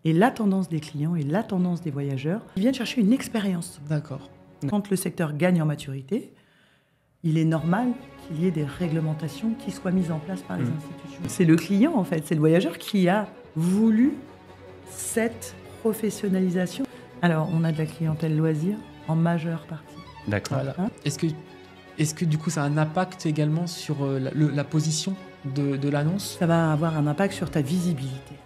et la tendance des clients et la tendance des voyageurs. Ils viennent chercher une expérience. D'accord. Quand le secteur gagne en maturité, il est normal qu'il y ait des réglementations qui soient mises en place par les institutions. C'est le client, en fait, c'est le voyageur qui a voulu cette professionnalisation. Alors, on a de la clientèle loisir en majeure partie. D'accord. Voilà. Est-ce que du coup ça a un impact également sur la position de l'annonce ? Ça va avoir un impact sur ta visibilité.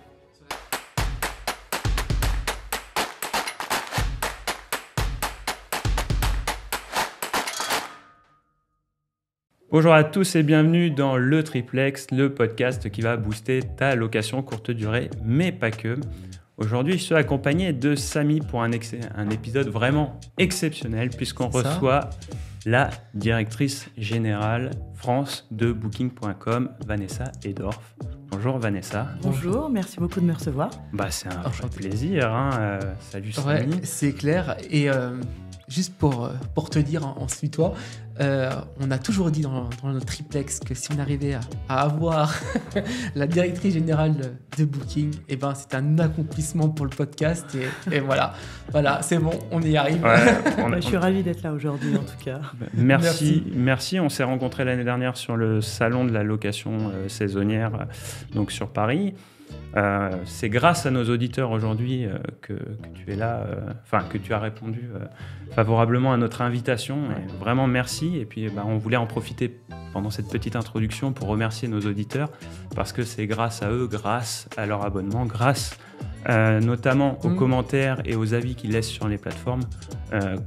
Bonjour à tous et bienvenue dans le Triplex, le podcast qui va booster ta location courte durée, mais pas que. Aujourd'hui, je suis accompagné de Samy pour un épisode vraiment exceptionnel puisqu'on reçoit la directrice générale France de Booking.com, Vanessa Edorf. Bonjour Vanessa. Bonjour, merci beaucoup de me recevoir. C'est un vrai plaisir. Salut Samy. Ouais, c'est clair. Et juste pour te dire, on se tutoie, on a toujours dit dans notre triplex que si on arrivait à avoir la directrice générale de Booking, c'est un accomplissement pour le podcast. Et voilà, c'est bon, on y arrive. Je suis ravie d'être là aujourd'hui en tout cas. Merci. On s'est rencontrés l'année dernière sur le salon de la location saisonnière, donc sur Paris. C'est grâce à nos auditeurs aujourd'hui que tu es là, que tu as répondu favorablement à notre invitation. Et vraiment merci. Et puis on voulait en profiter pendant cette petite introduction pour remercier nos auditeurs parce que c'est grâce à eux, grâce à leur abonnement, grâce notamment aux commentaires et aux avis qu'ils laissent sur les plateformes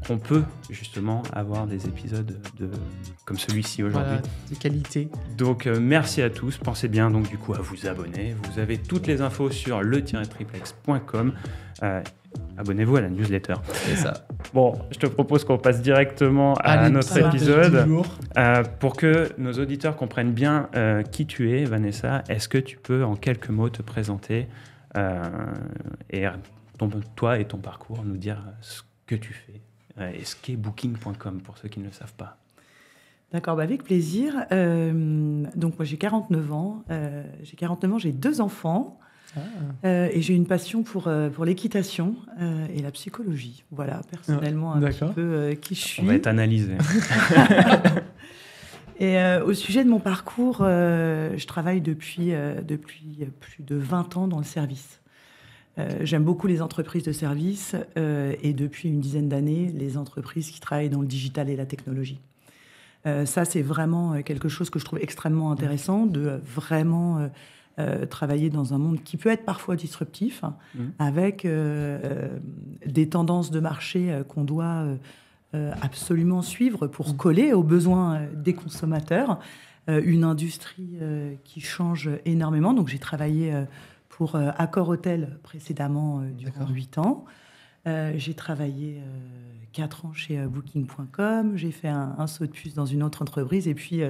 qu'on peut justement avoir des épisodes comme celui-ci aujourd'hui. Voilà, de qualité. Donc merci à tous, pensez bien donc du coup à vous abonner, vous avez toutes les infos sur le-triplex.com. Abonnez-vous à la newsletter. C'est ça. Bon, je te propose qu'on passe directement à notre épisode. Pour que nos auditeurs comprennent bien qui tu es, Vanessa, est-ce que tu peux en quelques mots te présenter et toi et ton parcours, nous dire ce que tu fais et ce qu'est Booking.com pour ceux qui ne le savent pas. D'accord, avec plaisir. Donc moi j'ai 49 ans. J'ai 2 enfants. Et j'ai une passion pour l'équitation et la psychologie. Voilà, personnellement, un petit peu qui je suis. On va être analysé. Et au sujet de mon parcours, je travaille depuis plus de 20 ans dans le service. J'aime beaucoup les entreprises de service et depuis une dizaine d'années, les entreprises qui travaillent dans le digital et la technologie. Ça, c'est vraiment quelque chose que je trouve extrêmement intéressant, de vraiment travailler dans un monde qui peut être parfois disruptif, avec des tendances de marché qu'on doit absolument suivre pour coller aux besoins des consommateurs. Une industrie qui change énormément. Donc, j'ai travaillé pour Accor Hotel précédemment durant 8 ans. J'ai travaillé 4 ans chez Booking.com. J'ai fait un saut de puce dans une autre entreprise. Et puis,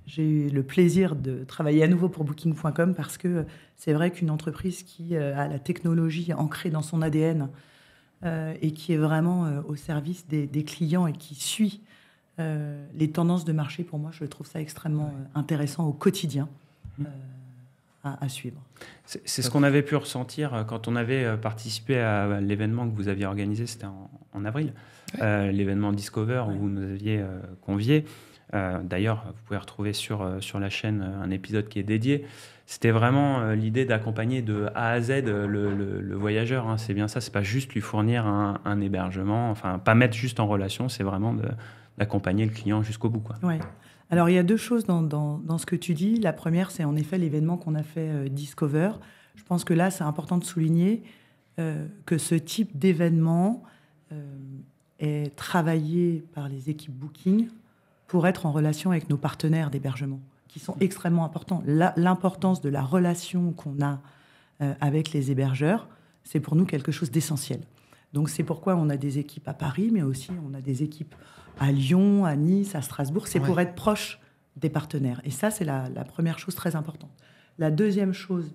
j'ai eu le plaisir de travailler à nouveau pour Booking.com parce que c'est vrai qu'une entreprise qui a la technologie ancrée dans son ADN et qui est vraiment au service des clients et qui suit les tendances de marché, pour moi, je trouve ça extrêmement intéressant au quotidien à suivre. C'est ce qu'on avait pu ressentir quand on avait participé à l'événement que vous aviez organisé, c'était en avril, l'événement Discover où vous nous aviez conviés. D'ailleurs, vous pouvez retrouver sur la chaîne un épisode qui est dédié. C'était vraiment l'idée d'accompagner de A à Z le voyageur. C'est bien ça, c'est pas juste lui fournir un hébergement, pas mettre juste en relation, c'est vraiment d'accompagner le client jusqu'au bout. Ouais. Alors, il y a 2 choses dans ce que tu dis. La première, c'est en effet l'événement qu'on a fait Discover. Je pense que là, c'est important de souligner que ce type d'événement est travaillé par les équipes Booking pour être en relation avec nos partenaires d'hébergement, qui sont extrêmement importants. L'importance de la relation qu'on a avec les hébergeurs, c'est pour nous quelque chose d'essentiel. Donc c'est pourquoi on a des équipes à Paris, mais aussi on a des équipes à Lyon, à Nice, à Strasbourg. C'est pour être proche des partenaires. Et ça, c'est la première chose très importante. La deuxième chose,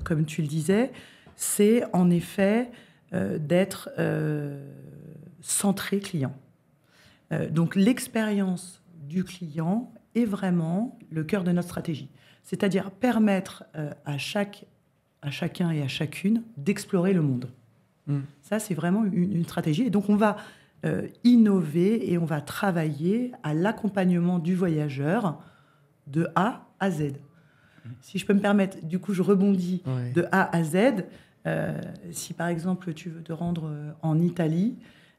comme tu le disais, c'est en effet d'être centré client. Donc l'expérience du client est vraiment le cœur de notre stratégie. C'est-à-dire permettre à chaque à chacun et à chacune d'explorer le monde. Ça, c'est vraiment une stratégie. Et donc, on va innover et on va travailler à l'accompagnement du voyageur de A à Z. Si je peux me permettre, du coup, je rebondis de A à Z. Si, par exemple, tu veux te rendre en Italie,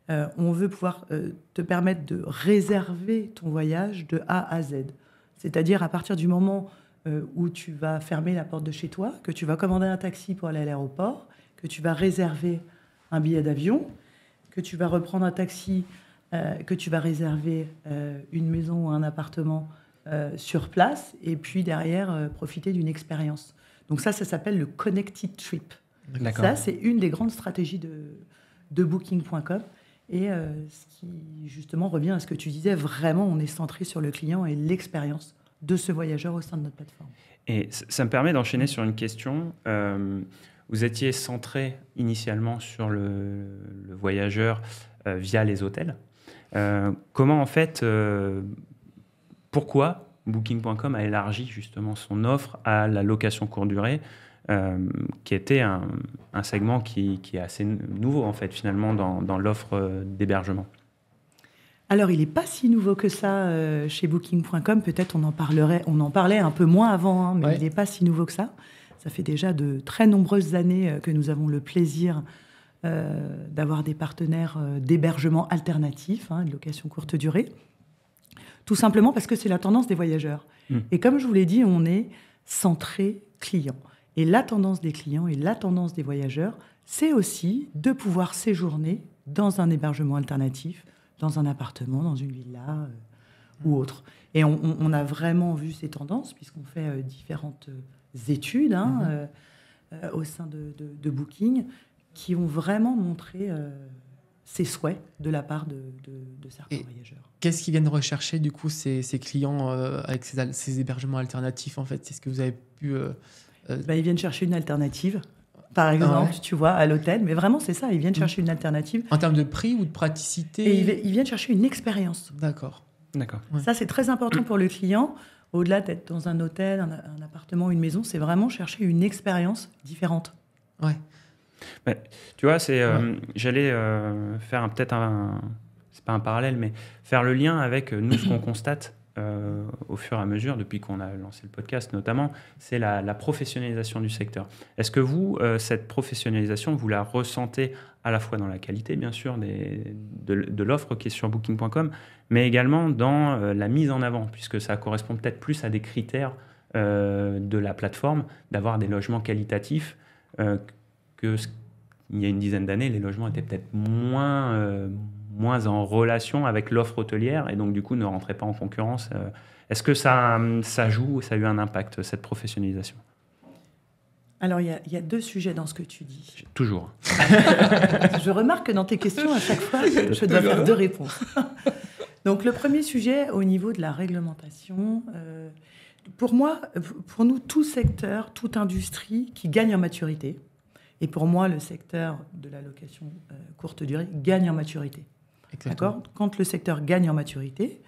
on veut pouvoir te permettre de réserver ton voyage de A à Z. C'est-à-dire à partir du moment où tu vas fermer la porte de chez toi, que tu vas commander un taxi pour aller à l'aéroport, que tu vas réserver un billet d'avion, que tu vas reprendre un taxi, que tu vas réserver une maison ou un appartement sur place, et puis derrière, profiter d'une expérience. Donc ça s'appelle le Connected Trip. D'accord. Ça, c'est une des grandes stratégies de Booking.com. Et ce qui, justement, revient à ce que tu disais, vraiment, on est centré sur le client et l'expérience de ce voyageur au sein de notre plateforme. Et ça me permet d'enchaîner sur une question. Vous étiez centré initialement sur le voyageur via les hôtels. Comment, en fait, pourquoi Booking.com a élargi justement son offre à la location courte durée, qui était un segment qui est assez nouveau, en fait, finalement, dans l'offre d'hébergement? Alors, il n'est pas si nouveau que ça chez Booking.com. Peut-être on en parlait un peu moins avant, mais il n'est pas si nouveau que ça. Ça fait déjà de très nombreuses années que nous avons le plaisir d'avoir des partenaires d'hébergement alternatif, de location courte durée. Tout simplement parce que c'est la tendance des voyageurs. Et comme je vous l'ai dit, on est centré client. Et la tendance des clients et la tendance des voyageurs, c'est aussi de pouvoir séjourner dans un hébergement alternatif, dans un appartement, dans une villa ou autre. Et on a vraiment vu ces tendances, puisqu'on fait différentes études au sein de Booking, qui ont vraiment montré ces souhaits de la part de certains voyageurs. Qu'est-ce qu'ils viennent rechercher, du coup, ces clients avec ces hébergements alternatifs, en fait? Est-ce que vous avez pu... Ils viennent chercher une alternative, par exemple, tu vois, à l'hôtel. Mais vraiment, c'est ça, ils viennent chercher une alternative. En termes de prix ou de praticité? Et ils viennent chercher une expérience. D'accord. Ouais. Ça, c'est très important pour le client. Au-delà d'être dans un hôtel, un appartement, une maison, c'est vraiment chercher une expérience différente. Ouais. Tu vois, j'allais faire c'est pas un parallèle, mais faire le lien avec nous, ce qu'on constate au fur et à mesure, depuis qu'on a lancé le podcast notamment, c'est la professionnalisation du secteur. Est-ce que vous, cette professionnalisation, vous la ressentez à la fois dans la qualité, bien sûr, de l'offre qui est sur Booking.com, mais également dans la mise en avant, puisque ça correspond peut-être plus à des critères de la plateforme, d'avoir des logements qualitatifs qu'il y a une dizaine d'années, les logements étaient peut-être moins en relation avec l'offre hôtelière et donc du coup ne rentraient pas en concurrence. Est-ce que ça joue, ça a eu un impact, cette professionnalisation? Alors, il y a deux sujets dans ce que tu dis. Toujours. Je remarque que dans tes questions, à chaque fois, je dois faire deux réponses. Donc, le premier sujet, au niveau de la réglementation, pour nous, tout secteur, toute industrie qui gagne en maturité, et pour moi, le secteur de la location courte durée gagne en maturité. D'accord ? Quand le secteur gagne en maturité,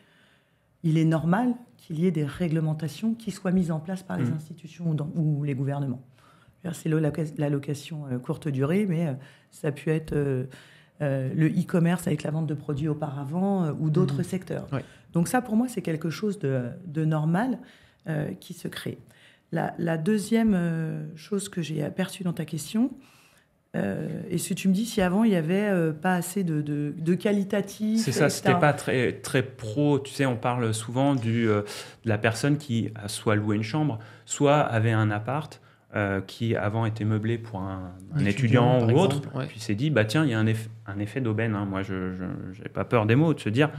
il est normal qu'il y ait des réglementations qui soient mises en place par les institutions ou les gouvernements. C'est la location courte durée, mais ça a pu être le e-commerce avec la vente de produits auparavant ou d'autres secteurs. Ouais. Donc ça, pour moi, c'est quelque chose de normal qui se crée. La deuxième chose que j'ai aperçue dans ta question, et si tu me dis si avant il n'y avait pas assez de qualitatif. C'est ça, c'était pas très, très pro. Tu sais, on parle souvent de la personne qui a soit loué une chambre, soit avait un appart qui avant était meublé pour un étudiant ou autre, puis s'est dit, tiens, il y a un effet d'aubaine. Moi, je n'ai pas peur des mots, de se dire,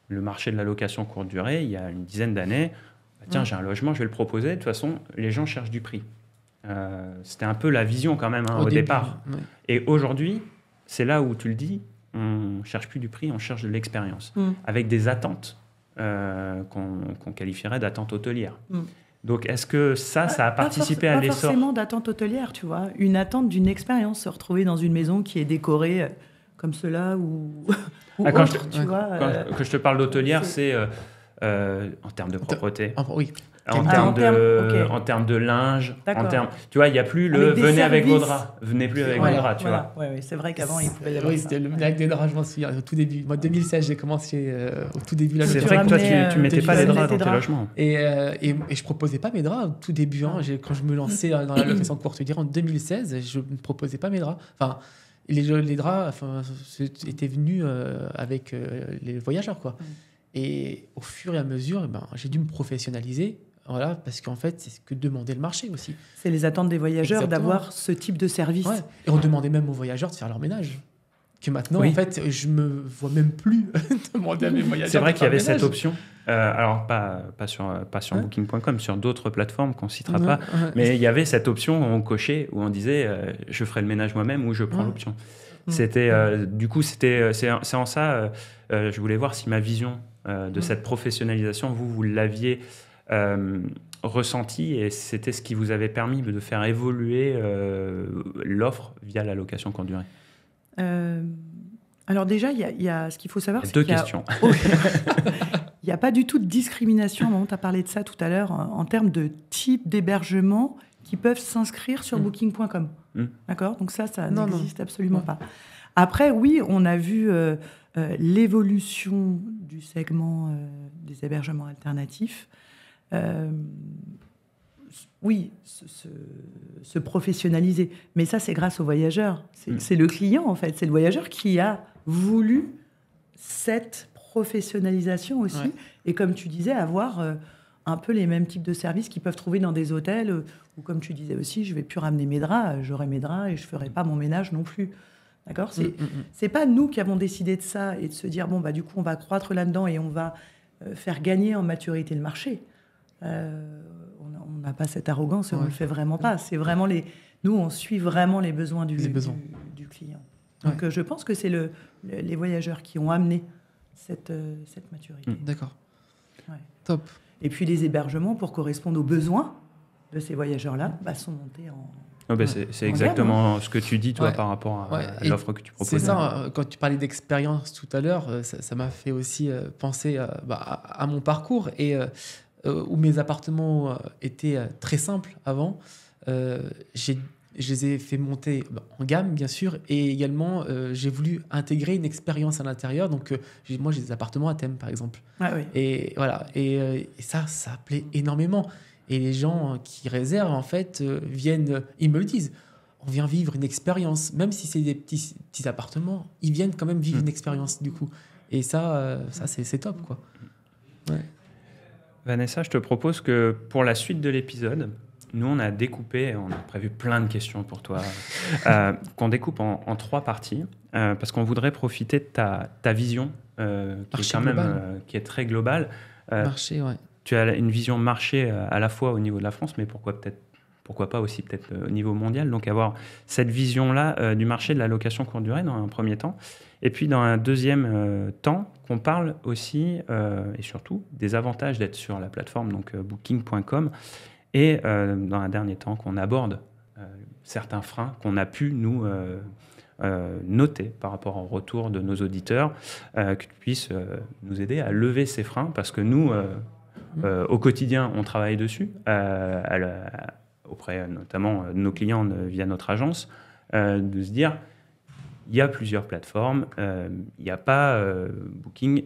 le marché de la location courte durée, il y a une dizaine d'années, tiens, j'ai un logement, je vais le proposer. De toute façon, les gens cherchent du prix. C'était un peu la vision quand même au départ. Ouais. Et aujourd'hui, c'est là où tu le dis, on ne cherche plus du prix, on cherche de l'expérience. Avec des attentes qu'on qualifierait d'attentes hôtelières. Donc, est-ce que ça a participé à l'essor? Pas forcément d'attente hôtelière, tu vois. Une attente d'une expérience, se retrouver dans une maison qui est décorée comme cela ou autre, tu vois. Quand je te parle d'hôtelière, c'est en termes de propreté. Oui. En termes de linge, tu vois, il n'y a plus le venez avec vos draps, venez plus avec vos draps, tu vois. Ouais, c'est vrai qu'avant, il pouvait y avoir ça. C'était le avec des draps, je m'en souviens, au tout début. Moi, 2016, j'ai commencé au tout début. C'est vrai que toi, tu mettais pas les draps dans tes logements. Et je proposais pas mes draps au tout début. Quand je me lançais dans la location courte durée en 2016, je ne proposais pas mes draps. Enfin, les draps étaient venus avec les voyageurs, quoi. Et au fur et à mesure, j'ai dû me professionnaliser. Voilà, parce qu'en fait, c'est ce que demandait le marché aussi. C'est les attentes des voyageurs d'avoir ce type de service. Ouais. Et on demandait même aux voyageurs de faire leur ménage. Que maintenant, en fait, je me vois même plus demander à mes voyageurs. C'est vrai qu'il y avait cette option. Alors, pas sur Booking.com, sur d'autres plateformes qu'on ne citera pas. Mais il y avait cette option où on cochait, où on disait je ferai le ménage moi-même ou je prends l'option. C'était, du coup, c'est en ça, je voulais voir si ma vision de cette professionnalisation, vous l'aviez ressenti et c'était ce qui vous avait permis de faire évoluer l'offre via la location courte durée. Alors déjà, il y a ce qu'il faut savoir. Deux questions. Il n'y a pas du tout de discrimination, tu as parlé de ça tout à l'heure, en termes de type d'hébergement qui peuvent s'inscrire sur Booking.com. D'accord ? Donc ça n'existe absolument pas. Après, oui, on a vu l'évolution du segment des hébergements alternatifs. Oui, se professionnaliser. Mais ça, c'est grâce aux voyageurs. C'est le client, en fait. C'est le voyageur qui a voulu cette professionnalisation aussi. Ouais. Et comme tu disais, avoir un peu les mêmes types de services qu'ils peuvent trouver dans des hôtels où, comme tu disais aussi, je ne vais plus ramener mes draps, j'aurai mes draps et je ne ferai pas mon ménage non plus. D'accord ? C'est pas nous qui avons décidé de ça et de se dire, du coup, on va croître là-dedans et on va faire gagner en maturité le marché. On n'a pas cette arrogance et on ne le fait vraiment pas. C'est vraiment nous, on suit vraiment les besoins du client. Donc, je pense que c'est les voyageurs qui ont amené cette maturité. D'accord. Ouais. Top. Et puis, les hébergements, pour correspondre aux besoins de ces voyageurs-là, sont montés en... c'est exactement ce que tu dis, toi, par rapport à l'offre que tu proposes. C'est ça, quand tu parlais d'expérience tout à l'heure, ça m'a fait aussi penser à mon parcours et où mes appartements étaient très simples avant. Je les ai fait monter en gamme, bien sûr, et également, j'ai voulu intégrer une expérience à l'intérieur. Donc, moi, j'ai des appartements à thème, par exemple. Ah oui. Et voilà, et ça plaît énormément. Et les gens qui réservent, en fait, viennent, ils me le disent, on vient vivre une expérience. Même si c'est des petits appartements, ils viennent quand même vivre une expérience, du coup. Et ça c'est top, quoi. Ouais. Vanessa, je te propose que pour la suite de l'épisode, nous, on a prévu plein de questions pour toi, qu'on découpe en 3 parties, parce qu'on voudrait profiter de ta vision, qui est très globale. Marché, ouais. Tu as une vision marché à la fois au niveau de la France, mais pourquoi pas aussi peut-être au niveau mondial. Donc avoir cette vision-là du marché de la location courte durée dans un premier temps. Et puis dans un deuxième temps, qu'on parle aussi et surtout des avantages d'être sur la plateforme, donc booking.com. Et dans un dernier temps, qu'on aborde certains freins qu'on a pu nous noter par rapport au retour de nos auditeurs, que tu puisses nous aider à lever ces freins, parce que nous, au quotidien, on travaille dessus, auprès notamment de nos clients via notre agence, de se dire, il y a plusieurs plateformes, il n'y a pas Booking,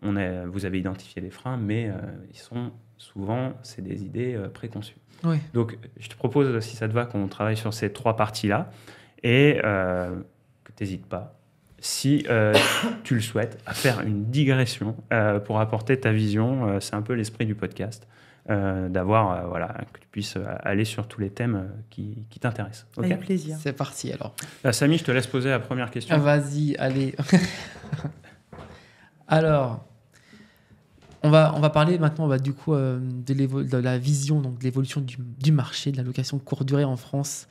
vous avez identifié les freins, mais ils sont... Souvent, c'est des idées préconçues. Ouais. Donc, je te propose, si ça te va, qu'on travaille sur ces 3 parties-là et que tu n'hésites pas, si tu le souhaites, à faire une digression pour apporter ta vision. C'est un peu l'esprit du podcast, d'avoir, que tu puisses aller sur tous les thèmes qui t'intéressent. Okay ? Avec plaisir. C'est parti, alors. Samy, je te laisse poser la première question. Vas-y, allez. Alors... On va parler maintenant du coup de la vision, donc de l'évolution du marché de la location courte durée en France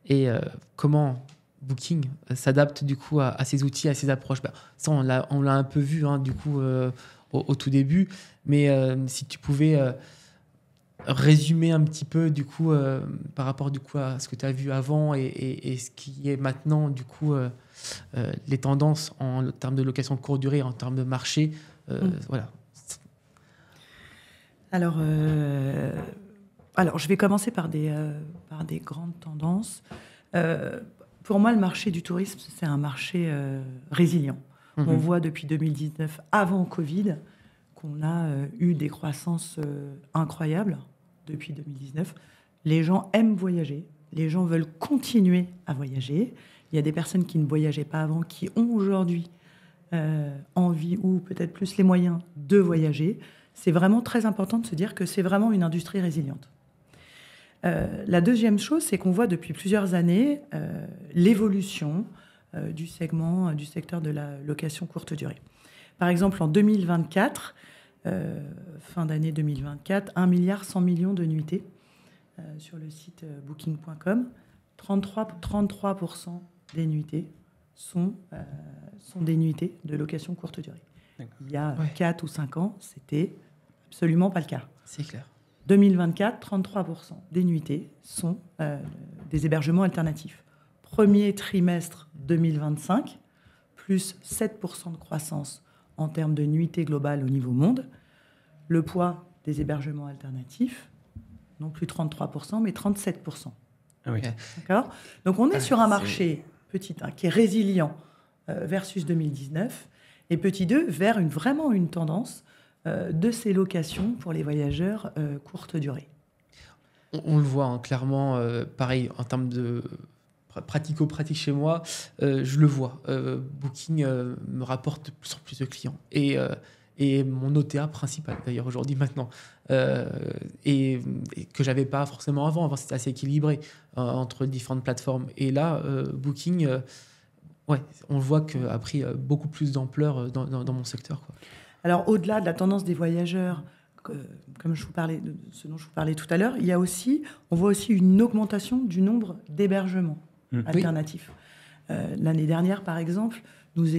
et comment Booking s'adapte du coup à ces outils, à ces approches. Ça, on l'a un peu vu du coup au tout début, mais si tu pouvais résumer un petit peu du coup par rapport du coup à ce que tu as vu avant et ce qui est maintenant du coup les tendances en termes de location courte durée, en termes de marché, voilà. Alors, je vais commencer par des grandes tendances. Pour moi, le marché du tourisme, c'est un marché résilient. On voit depuis 2019, avant Covid, qu'on a eu des croissances incroyables depuis 2019. Les gens aiment voyager, les gens veulent continuer à voyager. Il y a des personnes qui ne voyageaient pas avant, qui ont aujourd'hui envie ou peut-être plus les moyens de voyager. C'est vraiment très important de se dire que c'est vraiment une industrie résiliente. La deuxième chose, c'est qu'on voit depuis plusieurs années l'évolution du secteur de la location courte durée. Par exemple, en 2024, fin d'année 2024, 1,1 milliard de nuitées sur le site booking.com. 33% des nuitées sont des nuitées de location courte durée. Il y a 4 ou 5 ans, c'était absolument pas le cas. C'est clair. 2024, 33% des nuitées sont des hébergements alternatifs. Premier trimestre 2025, plus 7% de croissance en termes de nuitées globales au niveau monde. Le poids des hébergements alternatifs, non plus 33%, mais 37%. Ah oui. D'accord ? Donc on est sur un marché, petit 1, qui est résilient versus 2019, et petit 2, vers vraiment une tendance de ces locations pour les voyageurs courte durée. On le voit clairement, pareil, en termes de pratico-pratique chez moi, je le vois. Booking me rapporte de plus en plus de clients. Et mon OTA principal, d'ailleurs, aujourd'hui, maintenant. Et que je n'avais pas forcément avant. Avant, c'était assez équilibré entre différentes plateformes. Et là, Booking, on voit qu'a pris beaucoup plus d'ampleur dans mon secteur, quoi. Alors, au-delà de la tendance des voyageurs, comme je vous parlais, de ce dont je vous parlais tout à l'heure, on voit aussi une augmentation du nombre d'hébergements alternatifs. L'année dernière, par exemple, nous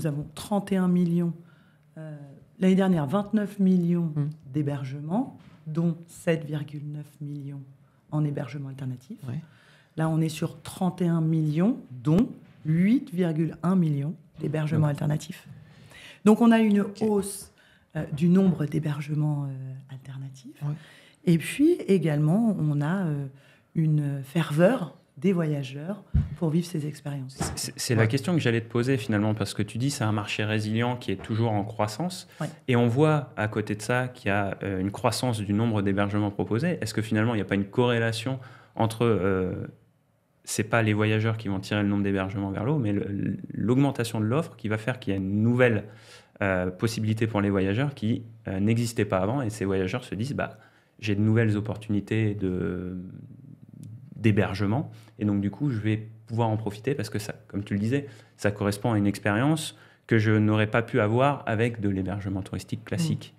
avons 31 millions, l'année dernière, 29 millions d'hébergements, dont 7,9 millions en hébergements alternatifs. Ouais. Là, on est sur 31 millions, dont 8,1 millions d'hébergements alternatifs. Donc, on a une hausse du nombre d'hébergements alternatifs. Ouais. Et puis, également, on a une ferveur des voyageurs pour vivre ces expériences. C'est la question que j'allais te poser, finalement, parce que tu dis c'est un marché résilient qui est toujours en croissance. Ouais. Et on voit, à côté de ça, qu'il y a une croissance du nombre d'hébergements proposés. Est-ce que, finalement, il n'y a pas une corrélation entre... c'est pas les voyageurs qui vont tirer le nombre d'hébergements vers le haut, mais l'augmentation de l'offre qui va faire qu'il y a une nouvelle possibilité pour les voyageurs qui n'existaient pas avant, et ces voyageurs se disent j'ai de nouvelles opportunités d'hébergement, et donc du coup je vais pouvoir en profiter parce que ça, comme tu le disais, ça correspond à une expérience que je n'aurais pas pu avoir avec de l'hébergement touristique classique.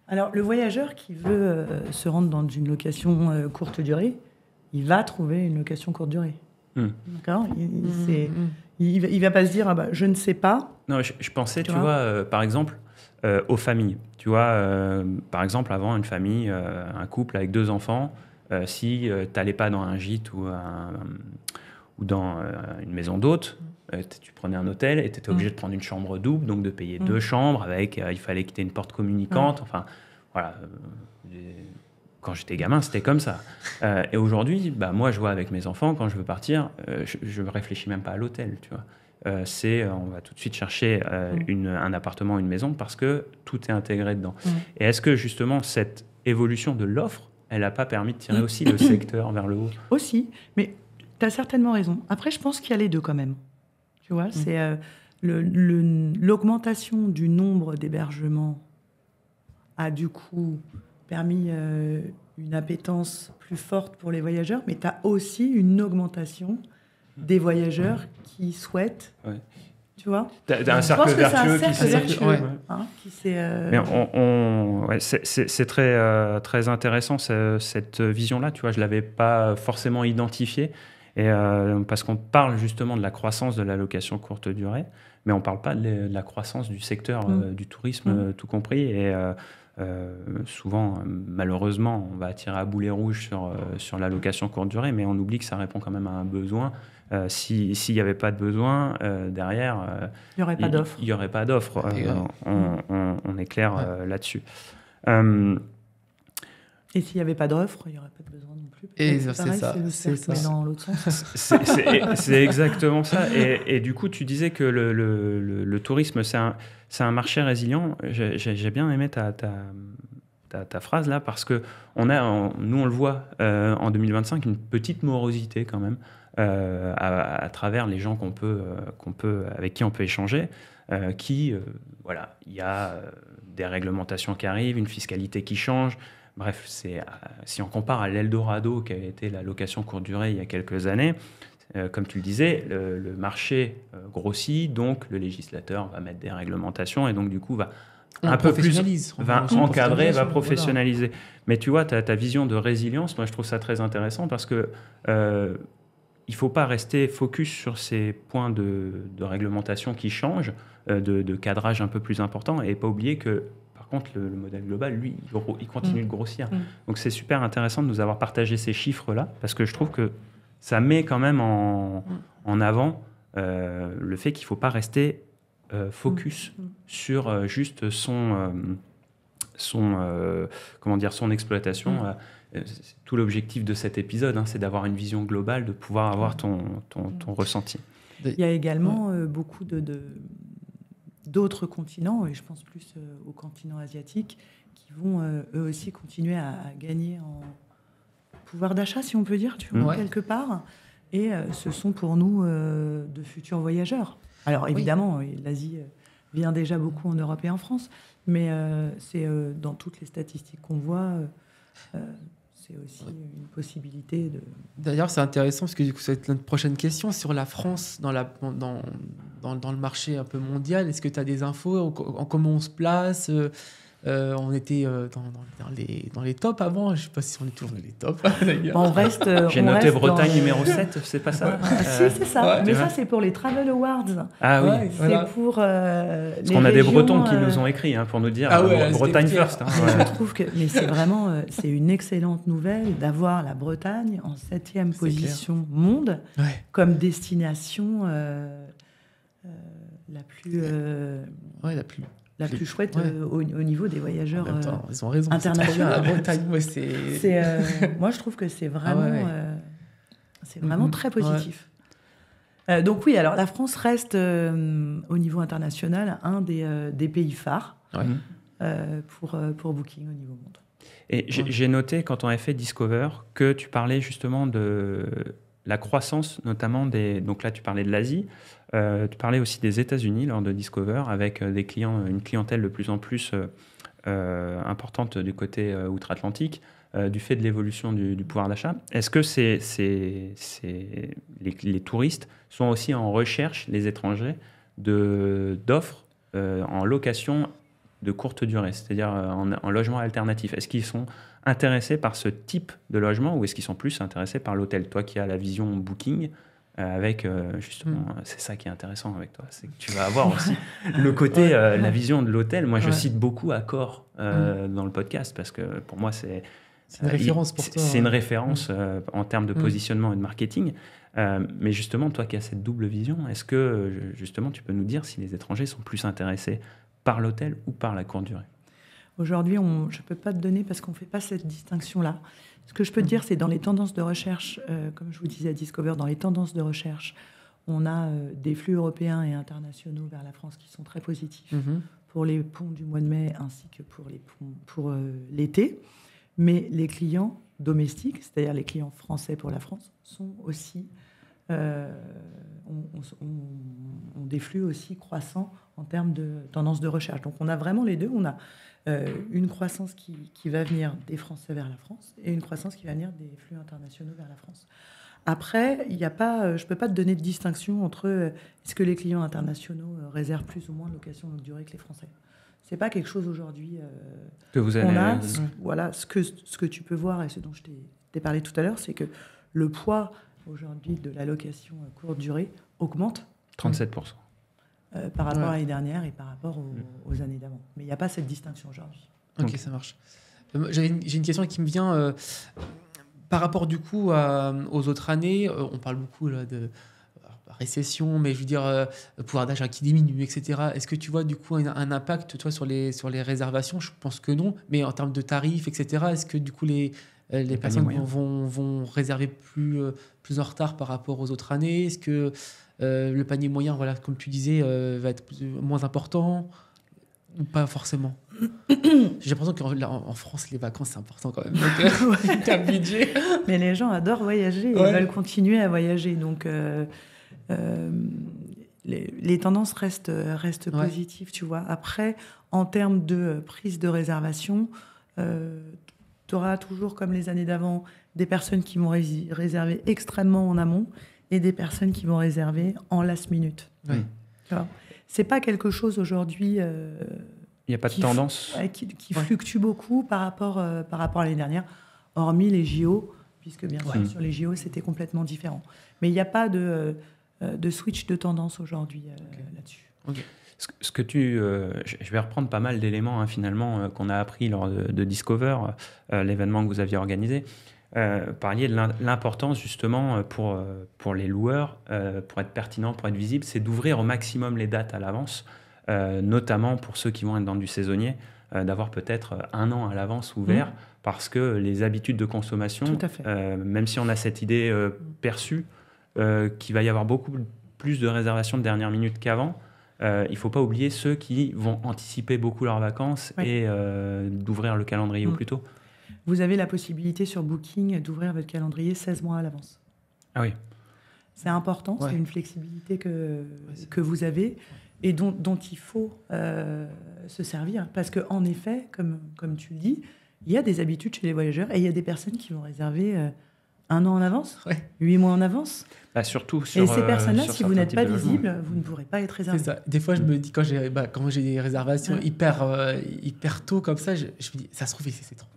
Alors le voyageur qui veut se rendre dans une location courte durée, il va trouver une location courte durée. D'accord ? Il va pas se dire je ne sais pas. Non, je pensais, tu vois, par exemple, aux familles. Tu vois, par exemple, avant, une famille, un couple avec 2 enfants, si tu n'allais pas dans un gîte ou dans une maison d'hôte, tu prenais un hôtel et tu étais obligé de prendre une chambre double, donc de payer 2 chambres avec, il fallait que tu aies une porte communicante. Enfin, voilà. Quand j'étais gamin, c'était comme ça. Et aujourd'hui, moi, je vois avec mes enfants, quand je veux partir, je ne réfléchis même pas à l'hôtel, tu vois. On va tout de suite chercher un appartement, une maison, parce que tout est intégré dedans. Et est-ce que, justement, cette évolution de l'offre, elle n'a pas permis de tirer aussi le secteur vers le haut ? Aussi, mais tu as certainement raison. Après, je pense qu'il y a les deux quand même. Tu vois, c'est l'augmentation du nombre d'hébergements a du coup permis une appétence plus forte pour les voyageurs, mais tu as aussi une augmentation des voyageurs qui souhaitent, tu vois. T'as un cercle vertueux qui s'est... C'est très, très intéressant, cette vision-là, tu vois, je ne l'avais pas forcément identifiée, parce qu'on parle justement de la croissance de la location courte durée, mais on ne parle pas de la croissance du secteur du tourisme, tout compris, et... souvent, malheureusement, on va tirer à boulet rouge sur la location courte durée, mais on oublie que ça répond quand même à un besoin. S'il n'y avait pas de besoin, derrière, il n'y aurait pas d'offre. Il n'y aurait pas d'offre. On est clair là-dessus. Et s'il n'y avait pas d'offre, il n'y aurait pas de besoin non plus. Et c'est c'est ça, c'est le c'est cercle, ça. mais dans l'autre sens. C'est exactement ça. Et du coup, tu disais que le tourisme, c'est un marché résilient. J'ai bien aimé ta phrase là, parce que nous, on le voit en 2025, une petite morosité quand même à travers les gens avec qui on peut échanger. Voilà, il y a des réglementations qui arrivent, une fiscalité qui change. Bref, si on compare à l'Eldorado qui a été la location courte durée il y a quelques années, comme tu le disais, le marché grossit, donc le législateur va mettre des réglementations et donc du coup va un peu plus va encadrer, va professionnaliser. Voilà. Mais tu vois, ta vision de résilience, moi je trouve ça très intéressant parce que il ne faut pas rester focus sur ces points de réglementation qui changent, de cadrage un peu plus important, et pas oublier que par contre, le modèle global, lui, il continue de grossir. Donc, c'est super intéressant de nous avoir partagé ces chiffres-là, parce que je trouve que ça met quand même en avant le fait qu'il ne faut pas rester focus sur juste son exploitation. C'est tout l'objectif de cet épisode, c'est d'avoir une vision globale, de pouvoir avoir ton ressenti. Il y a également beaucoup d'autres continents, et je pense plus au continent asiatique, qui vont eux aussi continuer à gagner en pouvoir d'achat, si on peut dire, quelque part. Et ce sont pour nous de futurs voyageurs. Alors évidemment, l'Asie vient déjà beaucoup en Europe et en France, mais c'est dans toutes les statistiques qu'on voit, c'est aussi une possibilité de... D'ailleurs, c'est intéressant parce que du coup, ça va être notre prochaine question sur la France dans le marché un peu mondial. Est-ce que tu as des infos en comment on se place? On était dans les tops avant. Je ne sais pas si on est toujours dans les tops. On reste. J'ai noté Bretagne numéro 7, c'est pas ça? Si, c'est ça. Mais ça, c'est pour les Travel Awards. Ah oui. C'est pour. Parce qu'on a des Bretons qui nous ont écrit pour nous dire Bretagne first. Je trouve que. Mais c'est vraiment. C'est une excellente nouvelle d'avoir la Bretagne en 7e position monde comme destination la plus. La plus chouette au niveau des voyageurs ils ont raison, internationaux. La Bretagne, moi, je trouve que c'est vraiment très positif. Donc oui, alors la France reste au niveau international un des pays phares pour Booking au niveau monde. Et j'ai noté quand on a fait Discover que tu parlais justement de la croissance, notamment donc là tu parlais de l'Asie. Tu parlais aussi des États-Unis lors de Discover, avec une clientèle de plus en plus importante du côté outre-Atlantique, du fait de l'évolution du pouvoir d'achat. Est-ce que les touristes sont aussi en recherche, les étrangers, d'offres en location de courte durée, c'est-à-dire en logement alternatif? Est-ce qu'ils sont intéressés par ce type de logement ou est-ce qu'ils sont plus intéressés par l'hôtel? Toi qui as la vision Booking, avec justement, c'est ça qui est intéressant avec toi, c'est que tu vas avoir aussi le côté, la vision de l'hôtel. Moi, je cite beaucoup Accor dans le podcast parce que pour moi, c'est une référence pour toi. C'est une référence en termes de positionnement et de marketing. Mais justement, toi qui as cette double vision, est-ce que justement, tu peux nous dire si les étrangers sont plus intéressés par l'hôtel ou par la courte durée? Aujourd'hui, je ne peux pas te donner parce qu'on ne fait pas cette distinction-là. Ce que je peux te dire, c'est dans les tendances de recherche, comme je vous disais à Discover, dans les tendances de recherche, on a des flux européens et internationaux vers la France qui sont très positifs pour les ponts du mois de mai ainsi que pour les ponts pour l'été. Mais les clients domestiques, c'est-à-dire les clients français pour la France, sont aussi ont des flux aussi croissants en termes de tendance de recherche. Donc on a vraiment les deux. On a une croissance qui va venir des Français vers la France et une croissance qui va venir des flux internationaux vers la France. Après, il y a pas, je ne peux pas te donner de distinction entre est-ce que les clients internationaux réservent plus ou moins de location longue durée que les Français. Ce n'est pas quelque chose aujourd'hui que vous avez... Voilà, ce que tu peux voir et ce dont je t'ai parlé tout à l'heure, c'est que le poids aujourd'hui de la location courte durée augmente. 37%. Par rapport à l'année dernière et par rapport aux années d'avant. Mais il n'y a pas cette distinction aujourd'hui. Ok, ça marche. J'ai une question qui me vient par rapport du coup aux autres années. On parle beaucoup là, récession, mais je veux dire, le pouvoir d'achat qui diminue, etc. Est-ce que tu vois du coup un impact, toi, sur les réservations? Je pense que non, mais en termes de tarifs, etc., est-ce que du coup les personnes vont réserver plus en retard par rapport aux autres années? Est-ce que le panier moyen, voilà, comme tu disais, va être moins important ou pas forcément? J'ai l'impression qu'en France, les vacances, c'est important quand même. Donc, un budget. Mais les gens adorent voyager et veulent continuer à voyager. Donc, les tendances restent positives, tu vois. Après, en termes de prise de réservation, tu auras toujours, comme les années d'avant, des personnes qui vont réserver extrêmement en amont et des personnes qui vont réserver en last minute. Oui. C'est pas quelque chose aujourd'hui... il n'y a pas de tendance qui fluctue beaucoup par rapport à l'année dernière, hormis les JO, puisque bien sûr, sur les JO, c'était complètement différent. Mais il n'y a pas de switch de tendance aujourd'hui là-dessus. Okay. Ce que je vais reprendre pas mal d'éléments finalement qu'on a appris lors de Discover, l'événement que vous aviez organisé. Parliez de l'importance justement pour les loueurs, pour être pertinent, pour être visible, c'est d'ouvrir au maximum les dates à l'avance. Notamment pour ceux qui vont être dans du saisonnier, d'avoir peut-être 1 an à l'avance ouvert, parce que les habitudes de consommation, même si on a cette idée perçue qu'il va y avoir beaucoup plus de réservations de dernière minute qu'avant, il ne faut pas oublier ceux qui vont anticiper beaucoup leurs vacances et d'ouvrir le calendrier au plus tôt. Vous avez la possibilité sur Booking d'ouvrir votre calendrier 16 mois à l'avance. Ah oui. C'est important, c'est une flexibilité que vous avez et dont il faut se servir. Parce qu'en effet, comme tu le dis, il y a des habitudes chez les voyageurs et il y a des personnes qui vont réserver 1 an en avance, 8 mois en avance. Surtout et ces personnes-là, si vous n'êtes pas visible, vous ne pourrez pas être réservé. C'est ça. Des fois, je me dis, quand j'ai des réservations hyper tôt comme ça, je me dis, ça se trouve,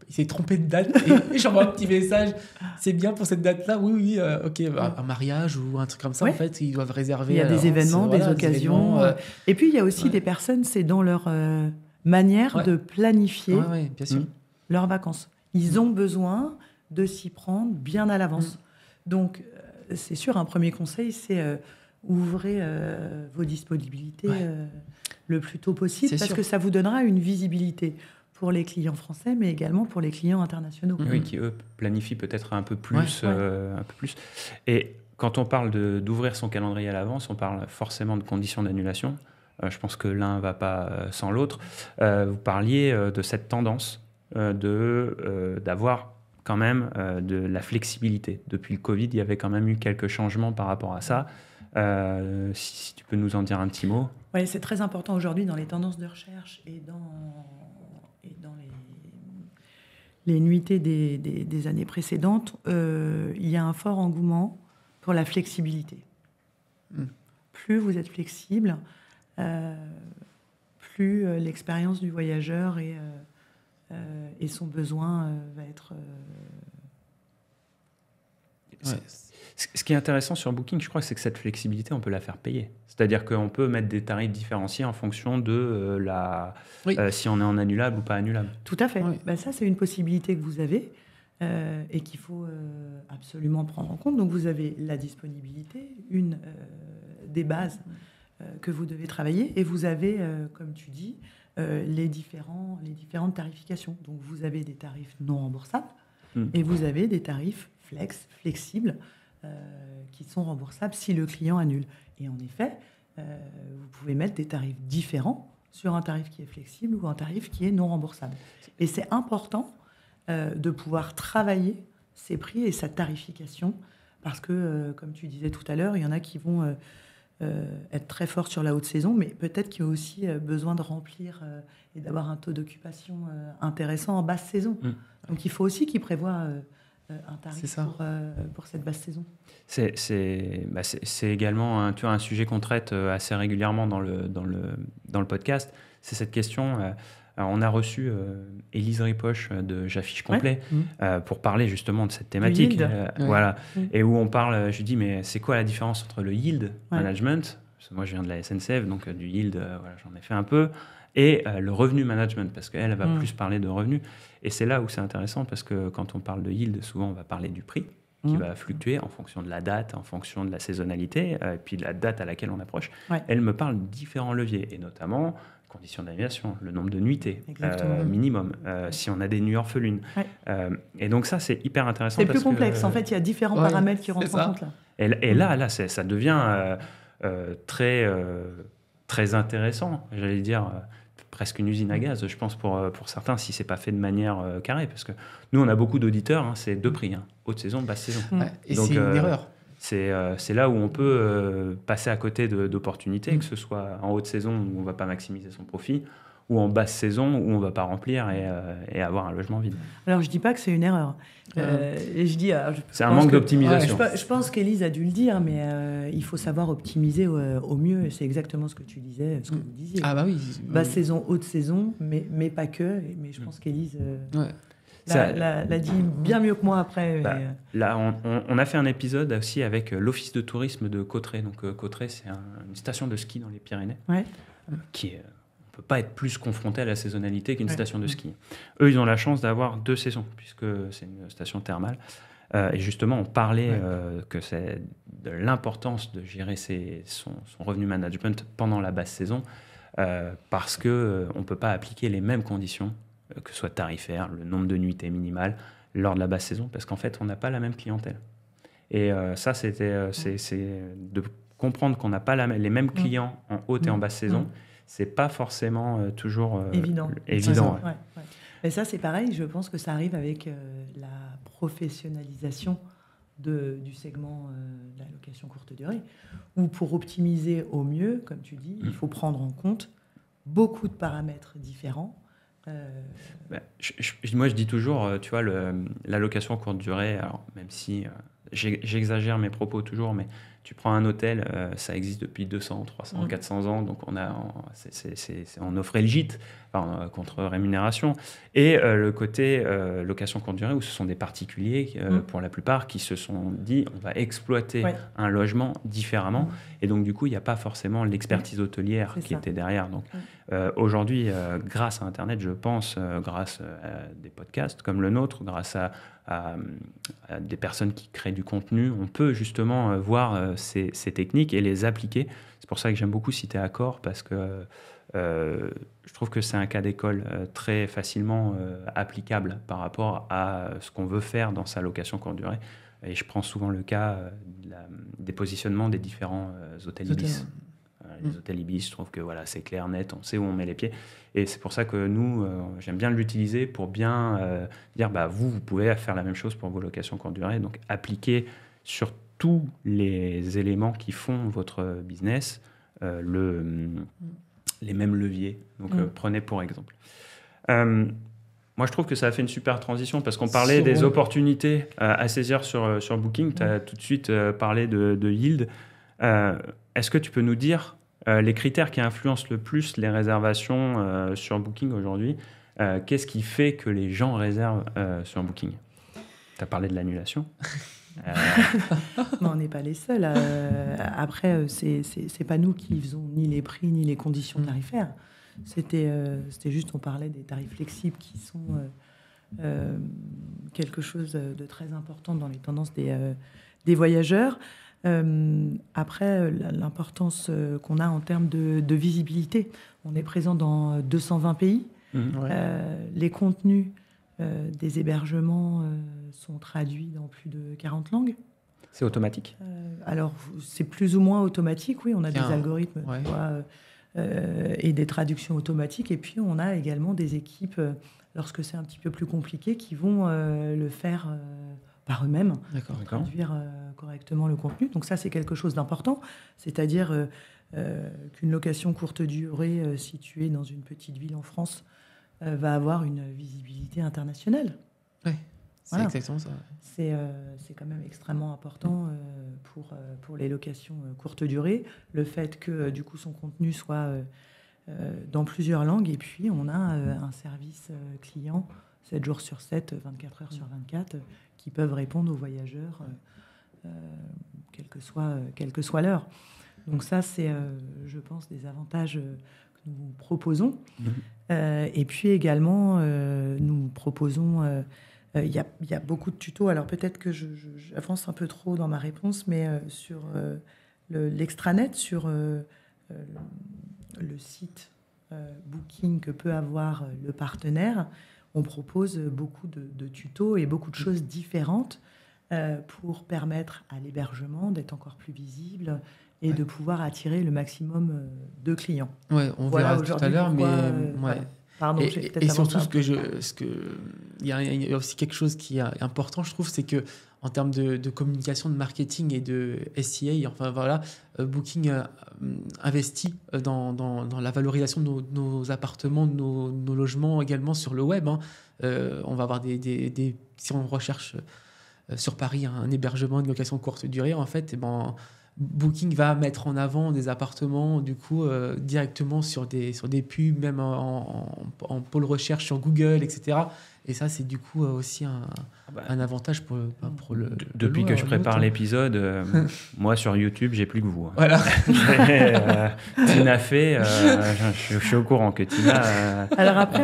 il s'est trompé de date. Et j'envoie un petit message, c'est bien pour cette date-là, oui, ok, un mariage ou un truc comme ça, en fait, ils doivent réserver. Il y a des événements, des occasions. Et puis, il y a aussi des personnes, c'est dans leur manière de planifier bien sûr. leurs vacances. Ils ont besoin de s'y prendre bien à l'avance. Donc, c'est sûr, un premier conseil, c'est ouvrez vos disponibilités le plus tôt possible, parce que ça vous donnera une visibilité pour les clients français, mais également pour les clients internationaux. Oui, qui, eux, planifient peut-être un peu plus. Un peu plus. Et quand on parle d'ouvrir son calendrier à l'avance, on parle forcément de conditions d'annulation. Je pense que l'un ne va pas sans l'autre. Vous parliez de cette tendance d'avoir quand même de la flexibilité. Depuis le Covid, il y avait quand même eu quelques changements par rapport à ça. Si tu peux nous en dire un petit mot. Oui, c'est très important aujourd'hui dans les tendances de recherche et dans les nuitées des années précédentes. Il y a un fort engouement pour la flexibilité. Plus vous êtes flexible, plus l'expérience du voyageur et son besoin va être... Ce qui est intéressant sur Booking, je crois, c'est que cette flexibilité, on peut la faire payer. C'est-à-dire qu'on peut mettre des tarifs différenciés en fonction de si on est en annulable ou pas annulable. Tout à fait. Oui. Ça, c'est une possibilité que vous avez et qu'il faut absolument prendre en compte. Donc, vous avez la disponibilité, une des bases que vous devez travailler, et vous avez, comme tu dis, les différentes tarifications. Donc, vous avez des tarifs non remboursables et vous avez des tarifs flexibles qui sont remboursables si le client annule. Et en effet, vous pouvez mettre des tarifs différents sur un tarif qui est flexible ou un tarif qui est non remboursable. Et c'est important de pouvoir travailler ses prix et sa tarification parce que, comme tu disais tout à l'heure, il y en a qui vont... être très fort sur la haute saison, mais peut-être qu'il y a aussi besoin de remplir et d'avoir un taux d'occupation intéressant en basse saison. Donc il faut aussi qu'ils prévoient un tarif pour cette basse saison. C'est également un sujet qu'on traite assez régulièrement dans le podcast. C'est cette question... Alors on a reçu Élise Ripoche de J'affiche complet pour parler justement de cette thématique. Voilà. Et où on parle, je lui dis, mais c'est quoi la différence entre le yield management, parce que moi je viens de la SNCF, donc du yield, j'en ai fait un peu, et le revenu management, parce qu'elle va plus parler de revenu. Et c'est là où c'est intéressant, parce que quand on parle de yield, souvent on va parler du prix. qui va fluctuer en fonction de la date, en fonction de la saisonnalité, et puis de la date à laquelle on approche. Ouais. Elle me parle de différents leviers, et notamment conditions d'annulation, le nombre de nuitées minimum, si on a des nuits orphelines. Ouais. Et donc ça, c'est hyper intéressant. C'est plus complexe. En fait, il y a différents paramètres qui rentrent en compte là. Et là, ça devient très intéressant, j'allais dire. Presque une usine à gaz, je pense, pour certains, si ce n'est pas fait de manière carrée. Parce que nous, on a beaucoup d'auditeurs, c'est 2 prix, haute saison, basse saison. Et donc, c'est une erreur. C'est là où on peut passer à côté d'opportunités, que ce soit en haute saison où on ne va pas maximiser son profit, ou en basse saison où on ne va pas remplir et avoir un logement vide. Alors, je ne dis pas que c'est une erreur. Et je dis, c'est un manque d'optimisation. Je pense qu'Élise a dû le dire, mais il faut savoir optimiser au mieux. Et c'est exactement ce que tu disais, ce que vous disiez. Ah bah oui. Basse saison, haute saison, mais pas que. Mais je pense qu'Élise l'a dit bien mieux que moi après. Là, on a fait un épisode aussi avec l'Office de tourisme de Cauterets. Donc, Cauterets, c'est une station de ski dans les Pyrénées, qui est... On ne peut pas être plus confronté à la saisonnalité qu'une station de ski. Eux, ils ont la chance d'avoir 2 saisons, puisque c'est une station thermale. Et justement, on parlait que c'est de l'importance de gérer son revenu management pendant la basse saison, parce qu'on ne peut pas appliquer les mêmes conditions, que ce soit tarifaires, le nombre de nuitées minimales, lors de la basse saison, parce qu'en fait, on n'a pas la même clientèle. Et ça, c'est de comprendre qu'on n'a pas les mêmes clients en haute et en basse saison. C'est pas forcément toujours évident. Ouais. Mais ça, c'est pareil. Je pense que ça arrive avec la professionnalisation du segment de la location courte durée, où pour optimiser au mieux, comme tu dis, il faut prendre en compte beaucoup de paramètres différents. Moi, je dis toujours, tu vois, la location courte durée, alors, même si j'exagère mes propos toujours, mais tu prends un hôtel, ça existe depuis 200, 300, 400 ans, donc on offrait le gîte contre rémunération. Et le côté location courte durée, où ce sont des particuliers, pour la plupart, qui se sont dit on va exploiter un logement différemment. Et donc, du coup, il n'y a pas forcément l'expertise hôtelière qui était derrière. Donc, aujourd'hui, grâce à Internet, je pense, grâce à des podcasts comme le nôtre, grâce à des personnes qui créent du contenu, on peut justement voir ces techniques et les appliquer. C'est pour ça que j'aime beaucoup citer Accor, parce que je trouve que c'est un cas d'école très facilement applicable par rapport à ce qu'on veut faire dans sa location courte durée. Et je prends souvent le cas des positionnements des différents hôtels Ibis. Les hôtels Ibis, je trouve que c'est clair, net, on sait où on met les pieds. Et c'est pour ça que nous, j'aime bien l'utiliser pour bien dire, vous pouvez faire la même chose pour vos locations courte durée. Donc, appliquer sur tous les éléments qui font votre business les mêmes leviers. Donc, prenez pour exemple. Moi, je trouve que ça a fait une super transition, parce qu'on parlait des opportunités à saisir sur Booking. Tu as tout de suite parlé de yield. Est-ce que tu peux nous dire les critères qui influencent le plus les réservations sur Booking aujourd'hui? Qu'est-ce qui fait que les gens réservent sur Booking? Tu as parlé de l'annulation. Non, on n'est pas les seuls. Après, c'est pas nous qui faisons ni les prix ni les conditions tarifaires. C'était juste, on parlait des tarifs flexibles qui sont quelque chose de très important dans les tendances des voyageurs. Après, l'importance qu'on a en termes de visibilité. On est présent dans 220 pays. Les contenus des hébergements sont traduits dans plus de 40 langues. C'est automatique? Alors, c'est plus ou moins automatique, oui. On a des algorithmes et des traductions automatiques. Et puis, on a également des équipes, lorsque c'est un petit peu plus compliqué, qui vont le faire par eux-mêmes, traduire correctement le contenu. Donc ça, c'est quelque chose d'important. C'est-à-dire qu'une location courte durée située dans une petite ville en France va avoir une visibilité internationale. Oui, c'est exactement ça. C'est quand même extrêmement important pour les locations courte durée. Le fait que, du coup, son contenu soit dans plusieurs langues. Et puis, on a un service client 7 jours sur 7, 24 heures sur 24, qui peuvent répondre aux voyageurs, quelle que soit l'heure. Donc ça, c'est, je pense, des avantages que nous proposons. Et puis également, nous proposons Il y a beaucoup de tutos. Alors peut-être que j'avance un peu trop dans ma réponse, mais sur l'extranet, sur le site Booking que peut avoir le partenaire, on propose beaucoup de tutos et beaucoup de choses différentes pour permettre à l'hébergement d'être encore plus visible et de pouvoir attirer le maximum de clients. Ouais, on verra tout à l'heure, mais voilà. Pardon, et surtout il y a aussi quelque chose qui est important, je trouve, c'est que en termes de communication, de marketing et de SEA, enfin voilà, Booking investit dans la valorisation de nos appartements, de nos logements également sur le web. Hein. On va avoir si on recherche sur Paris un hébergement, une location courte durée, en fait, Booking va mettre en avant des appartements du coup directement sur des pubs, même en pôle recherche sur Google, etc. Et ça, c'est du coup aussi un avantage pour le. Depuis que je prépare l'épisode, moi sur YouTube, j'ai plus que vous. Voilà. Tina fait, je suis au courant que Tina. Alors après,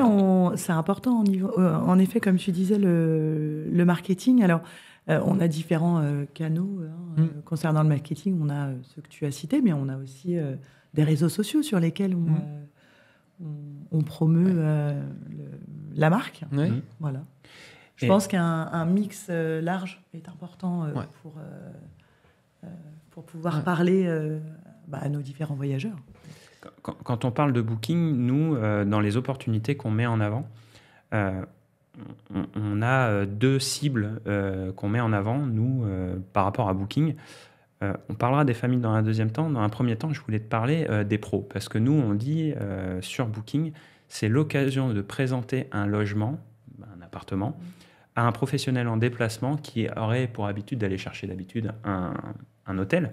c'est important en effet, comme tu disais, le marketing. Alors. On a différents canaux concernant le marketing. On a ceux que tu as cités, mais on a aussi des réseaux sociaux sur lesquels on promeut la marque. Voilà. Je pense qu'un mix large est important pour pouvoir parler à nos différents voyageurs. Quand on parle de Booking, nous, dans les opportunités qu'on met en avant, on a deux cibles qu'on met en avant, nous, par rapport à Booking. On parlera des familles dans un deuxième temps. Dans un premier temps, je voulais te parler des pros. Parce que nous, on dit sur Booking, c'est l'occasion de présenter un logement, un appartement, à un professionnel en déplacement qui aurait pour habitude d'aller chercher d'habitude un hôtel.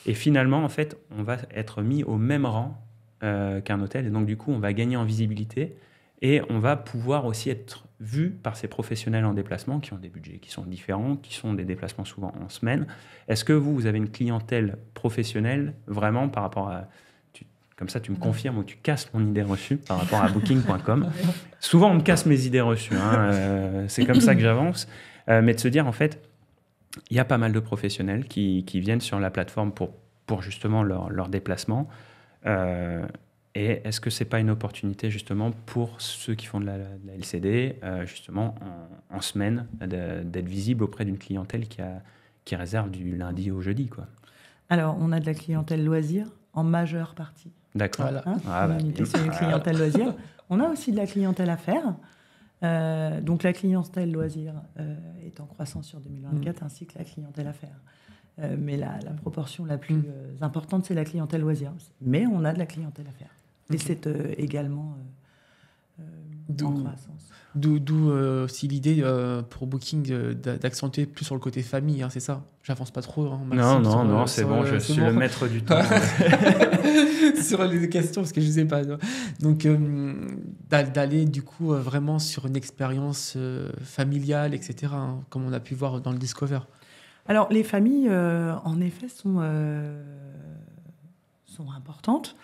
Et finalement, en fait, on va être mis au même rang qu'un hôtel. Et donc, du coup, on va gagner en visibilité. Et on va pouvoir aussi être vu par ces professionnels en déplacement qui ont des budgets qui sont différents, qui sont des déplacements souvent en semaine. Est-ce que vous avez une clientèle professionnelle vraiment par rapport à... Comme ça, tu me confirmes ou tu casses mon idée reçue par rapport à Booking.com. Souvent, on me casse mes idées reçues. C'est comme ça que j'avance. Mais de se dire, en fait, il y a pas mal de professionnels qui viennent sur la plateforme pour justement leur déplacement. Et est-ce que ce n'est pas une opportunité justement pour ceux qui font de la LCD, justement en semaine, d'être visible auprès d'une clientèle qui réserve du lundi au jeudi, quoi. Alors, on a de la clientèle loisir en majeure partie. D'accord. Voilà. C'est une clientèle loisir. On a aussi de la clientèle affaires. Donc, la clientèle loisir est en croissance sur 2024, ainsi que la clientèle affaires. Mais la proportion la plus importante, c'est la clientèle loisir. Mais on a de la clientèle affaires. Et c'est également en croissance. D'où aussi l'idée pour Booking d'accentuer plus sur le côté famille, hein, c'est ça? J'avance pas trop. Hein, Maxime, non, c'est bon, je suis le maître du temps. Sur les questions, parce que je sais pas. Donc, d'aller du coup vraiment sur une expérience familiale, etc., hein, comme on a pu voir dans le Discover. Alors, les familles, en effet, sont importantes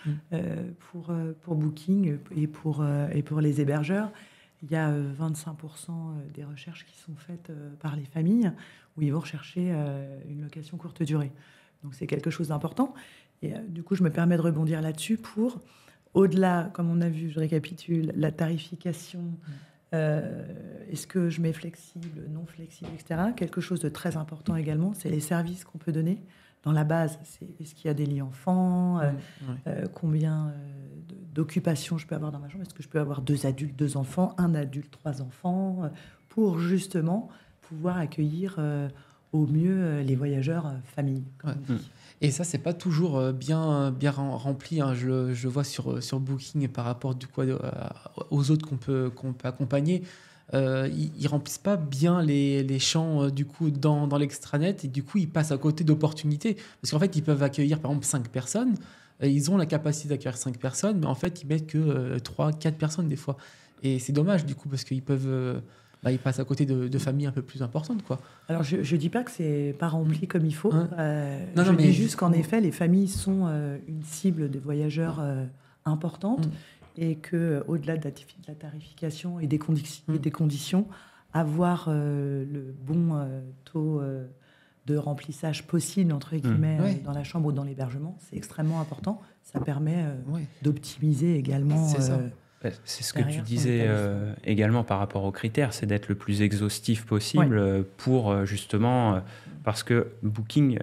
pour Booking et pour les hébergeurs. Il y a 25% des recherches qui sont faites par les familles où ils vont rechercher une location courte durée. Donc, c'est quelque chose d'important. Et du coup, je me permets de rebondir là-dessus pour, au-delà, comme on a vu, je récapitule, la tarification, est-ce que je mets flexible, non flexible, etc. Quelque chose de très important également, c'est les services qu'on peut donner. Dans la base, c'est est-ce qu'il y a des lits enfants, combien d'occupations je peux avoir dans ma chambre, est-ce que je peux avoir 2 adultes, 2 enfants, 1 adulte, 3 enfants, pour justement pouvoir accueillir au mieux les voyageurs famille. Et ça, c'est pas toujours bien rempli. Hein. Je le vois sur Booking par rapport du coup, aux autres qu'on peut accompagner. Ils remplissent pas bien les champs du coup dans l'extranet et du coup ils passent à côté d'opportunités parce qu'en fait ils peuvent accueillir par exemple 5 personnes, ils ont la capacité d'accueillir 5 personnes mais en fait ils mettent que 3-4 personnes des fois et c'est dommage du coup parce qu'ils peuvent ils passent à côté de familles un peu plus importantes, quoi. Alors je dis pas que c'est pas rempli comme il faut, je dis juste qu'en effet les familles sont une cible de voyageurs importante. Et qu'au-delà de la tarification et des conditions, avoir le bon taux de remplissage possible, entre guillemets, dans la chambre ou dans l'hébergement, c'est extrêmement important. Ça permet d'optimiser également. C'est ça. C'est ce que tu disais également par rapport aux critères, c'est d'être le plus exhaustif possible pour justement, parce que Booking,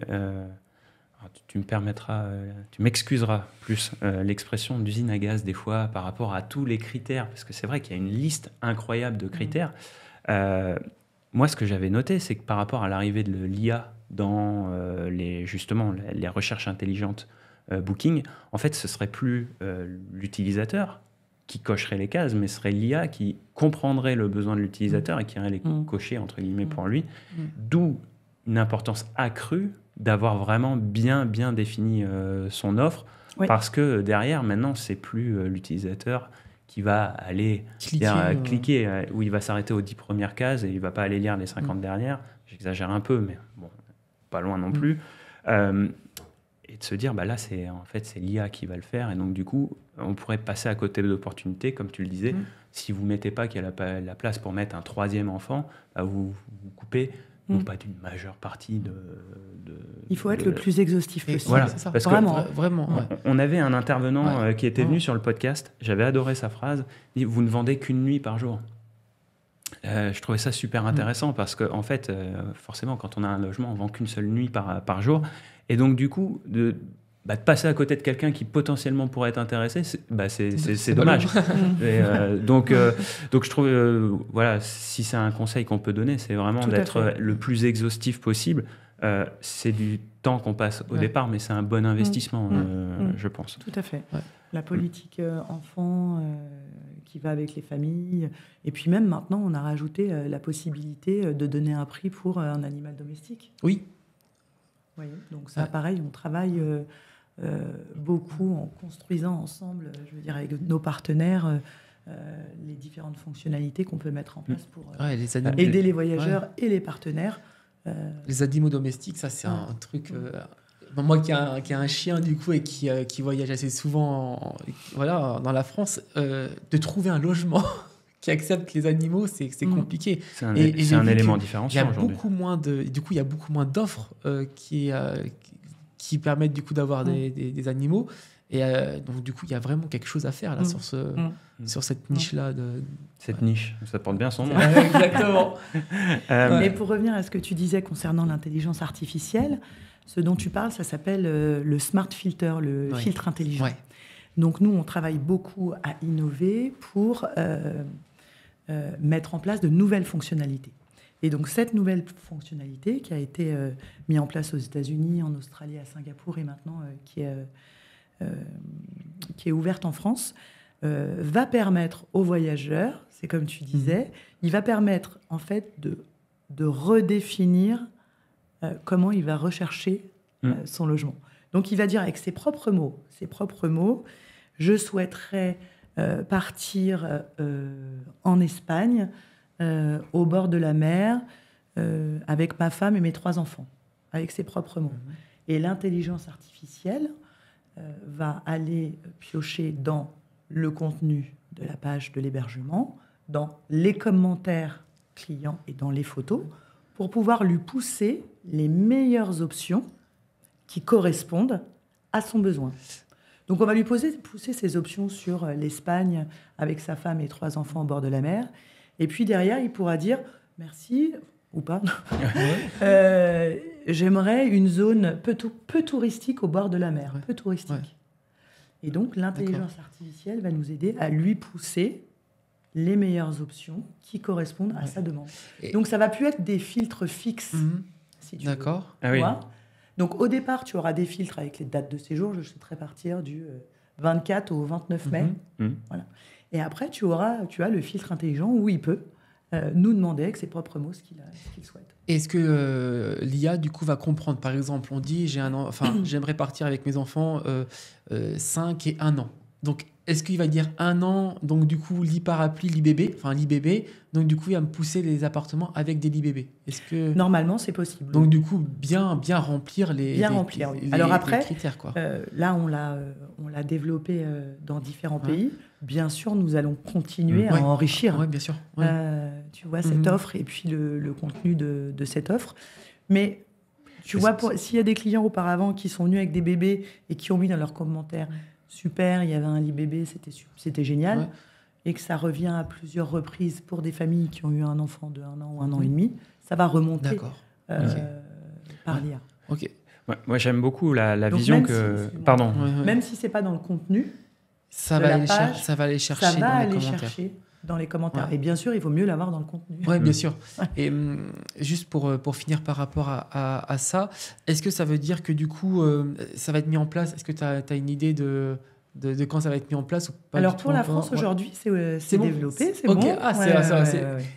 tu me permettras, tu m'excuseras plus l'expression d'usine à gaz des fois par rapport à tous les critères, parce que c'est vrai qu'il y a une liste incroyable de critères. Moi, ce que j'avais noté, c'est que par rapport à l'arrivée de l'IA dans les recherches intelligentes Booking, en fait, ce serait plus l'utilisateur qui cocherait les cases, mais ce serait l'IA qui comprendrait le besoin de l'utilisateur et qui irait les cocher, entre guillemets, pour lui. D'où une importance accrue d'avoir vraiment bien défini son offre, parce que derrière, maintenant, c'est plus l'utilisateur qui va aller cliquer où il va s'arrêter aux 10 premières cases et il ne va pas aller lire les 50 dernières. J'exagère un peu, mais bon, pas loin non plus. Et de se dire, là, c'est l'IA qui va le faire. Et donc, du coup, on pourrait passer à côté d'opportunités, comme tu le disais. Si vous ne mettez pas qu'il y a la place pour mettre un troisième enfant, vous coupez non pas d'une majeure partie de... Il faut être le plus exhaustif possible. Voilà, c'est ça. parce vraiment. On avait un intervenant qui était venu sur le podcast. J'avais adoré sa phrase. Il dit, vous ne vendez qu'une nuit par jour. Je trouvais ça super intéressant parce que, en fait, forcément, quand on a un logement, on ne vend qu'une seule nuit par jour. Et donc, du coup, de passer à côté de quelqu'un qui potentiellement pourrait être intéressé, c'est dommage. Donc, je trouve, si c'est un conseil qu'on peut donner, c'est vraiment d'être le plus exhaustif possible. C'est du temps qu'on passe au départ, mais c'est un bon investissement, je pense. Tout à fait. La politique enfant qui va avec les familles. Et puis même maintenant, on a rajouté la possibilité de donner un prix pour un animal domestique. Oui. Vous voyez, donc ça, pareil, on travaille beaucoup en construisant ensemble, je veux dire, avec nos partenaires, les différentes fonctionnalités qu'on peut mettre en place pour aider les voyageurs et les partenaires. Les animaux domestiques, ça c'est un truc... moi qui ai un chien du coup et qui voyage assez souvent dans la France, de trouver un logement qui accepte les animaux, c'est compliqué. C'est un élément différenciant aujourd'hui. Il y a beaucoup moins d'offres qui permettent du coup d'avoir des animaux. Et donc du coup, il y a vraiment quelque chose à faire là sur cette niche-là. Cette niche, ça porte bien son nom. Exactement. Mais pour revenir à ce que tu disais concernant l'intelligence artificielle, ce dont tu parles, ça s'appelle le smart filter, le filtre intelligent. Ouais. Donc nous, on travaille beaucoup à innover pour mettre en place de nouvelles fonctionnalités. Et donc cette nouvelle fonctionnalité qui a été mise en place aux États-Unis, en Australie, à Singapour et maintenant qui est ouverte en France, va permettre aux voyageurs, c'est comme tu disais, il va permettre en fait de redéfinir comment il va rechercher son logement. Donc il va dire avec ses propres mots, je souhaiterais partir en Espagne, au bord de la mer, avec ma femme et mes 3 enfants, avec ses propres mots. Et l'intelligence artificielle va aller piocher dans le contenu de la page de l'hébergement, dans les commentaires clients et dans les photos, pour pouvoir lui pousser les meilleures options qui correspondent à son besoin. Donc on va lui pousser ces options sur l'Espagne avec sa femme et 3 enfants au bord de la mer. Et puis derrière, il pourra dire « merci » ou pas. J'aimerais une zone peu touristique au bord de la mer, peu touristique. Ouais. Et donc l'intelligence artificielle va nous aider à lui pousser les meilleures options qui correspondent à sa demande. Donc ça ne va plus être des filtres fixes, si tu veux. D'accord. Ah, oui. Donc au départ, tu auras des filtres avec les dates de séjour. Je souhaiterais partir du 24 au 29 mai. Voilà. Et après, tu as le filtre intelligent où il peut nous demander avec ses propres mots ce qu'il souhaite. Est-ce que l'IA, du coup, va comprendre? Par exemple, on dit, j'aimerais partir avec mes enfants 5 et 1 an. Donc, est-ce qu'il va dire 1 an, donc du coup, lit par appli, l'IBB, donc du coup, il va me pousser les appartements avec des lits bébés. Est-ce que... Normalement, c'est possible. Donc, du coup, bien remplir les critères. Quoi. Là, on l'a développé dans différents pays. Bien sûr, nous allons continuer à enrichir. Oui, bien sûr. tu vois, cette offre et puis le contenu de cette offre. Mais tu vois, s'il y a des clients auparavant qui sont venus avec des bébés et qui ont mis dans leurs commentaires « Super, il y avait un lit bébé, c'était génial », et que ça revient à plusieurs reprises pour des familles qui ont eu un enfant de 1 an ou 1 an et demi, ça va remonter par l'IA. Ok. Ouais, moi, j'aime beaucoup la Donc, vision même que... si Pardon. Même si c'est pas dans le contenu, ça va aller chercher dans les commentaires. Ouais. Et bien sûr, il vaut mieux l'avoir dans le contenu. Oui, bien sûr. Et juste pour finir par rapport à ça, est-ce que ça veut dire que du coup, ça va être mis en place? Est-ce que tu as une idée de quand ça va être mis en place ou pas? Alors pour la France aujourd'hui, c'est bon. développé, c'est bon. bon.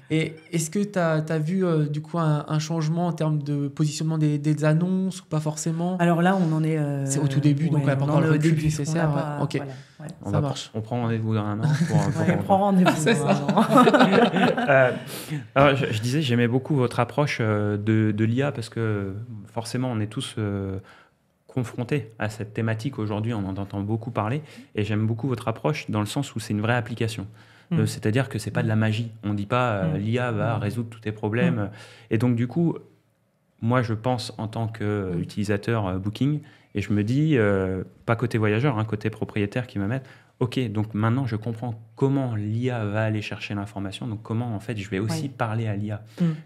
Et est-ce que tu as vu du coup un changement en termes de positionnement des annonces ou pas forcément? Alors là, on en est... c'est au tout début, donc on n'a pas encore le recul nécessaire. Ok, ça marche. On prend rendez-vous dans 1 an. On prend rendez-vous dans 1 an. Alors, je disais, j'aimais beaucoup votre approche de l'IA parce que forcément, on est tous... confrontés à cette thématique aujourd'hui, on en entend beaucoup parler, et j'aime beaucoup votre approche dans le sens où c'est une vraie application. C'est-à-dire que c'est pas de la magie. On dit pas l'IA va résoudre tous tes problèmes. Et donc du coup, moi je pense en tant qu'utilisateur Booking, et je me dis, pas côté voyageur, côté propriétaire qui me mettent, ok, donc maintenant je comprends comment l'IA va aller chercher l'information, donc comment en fait je vais aussi parler à l'IA,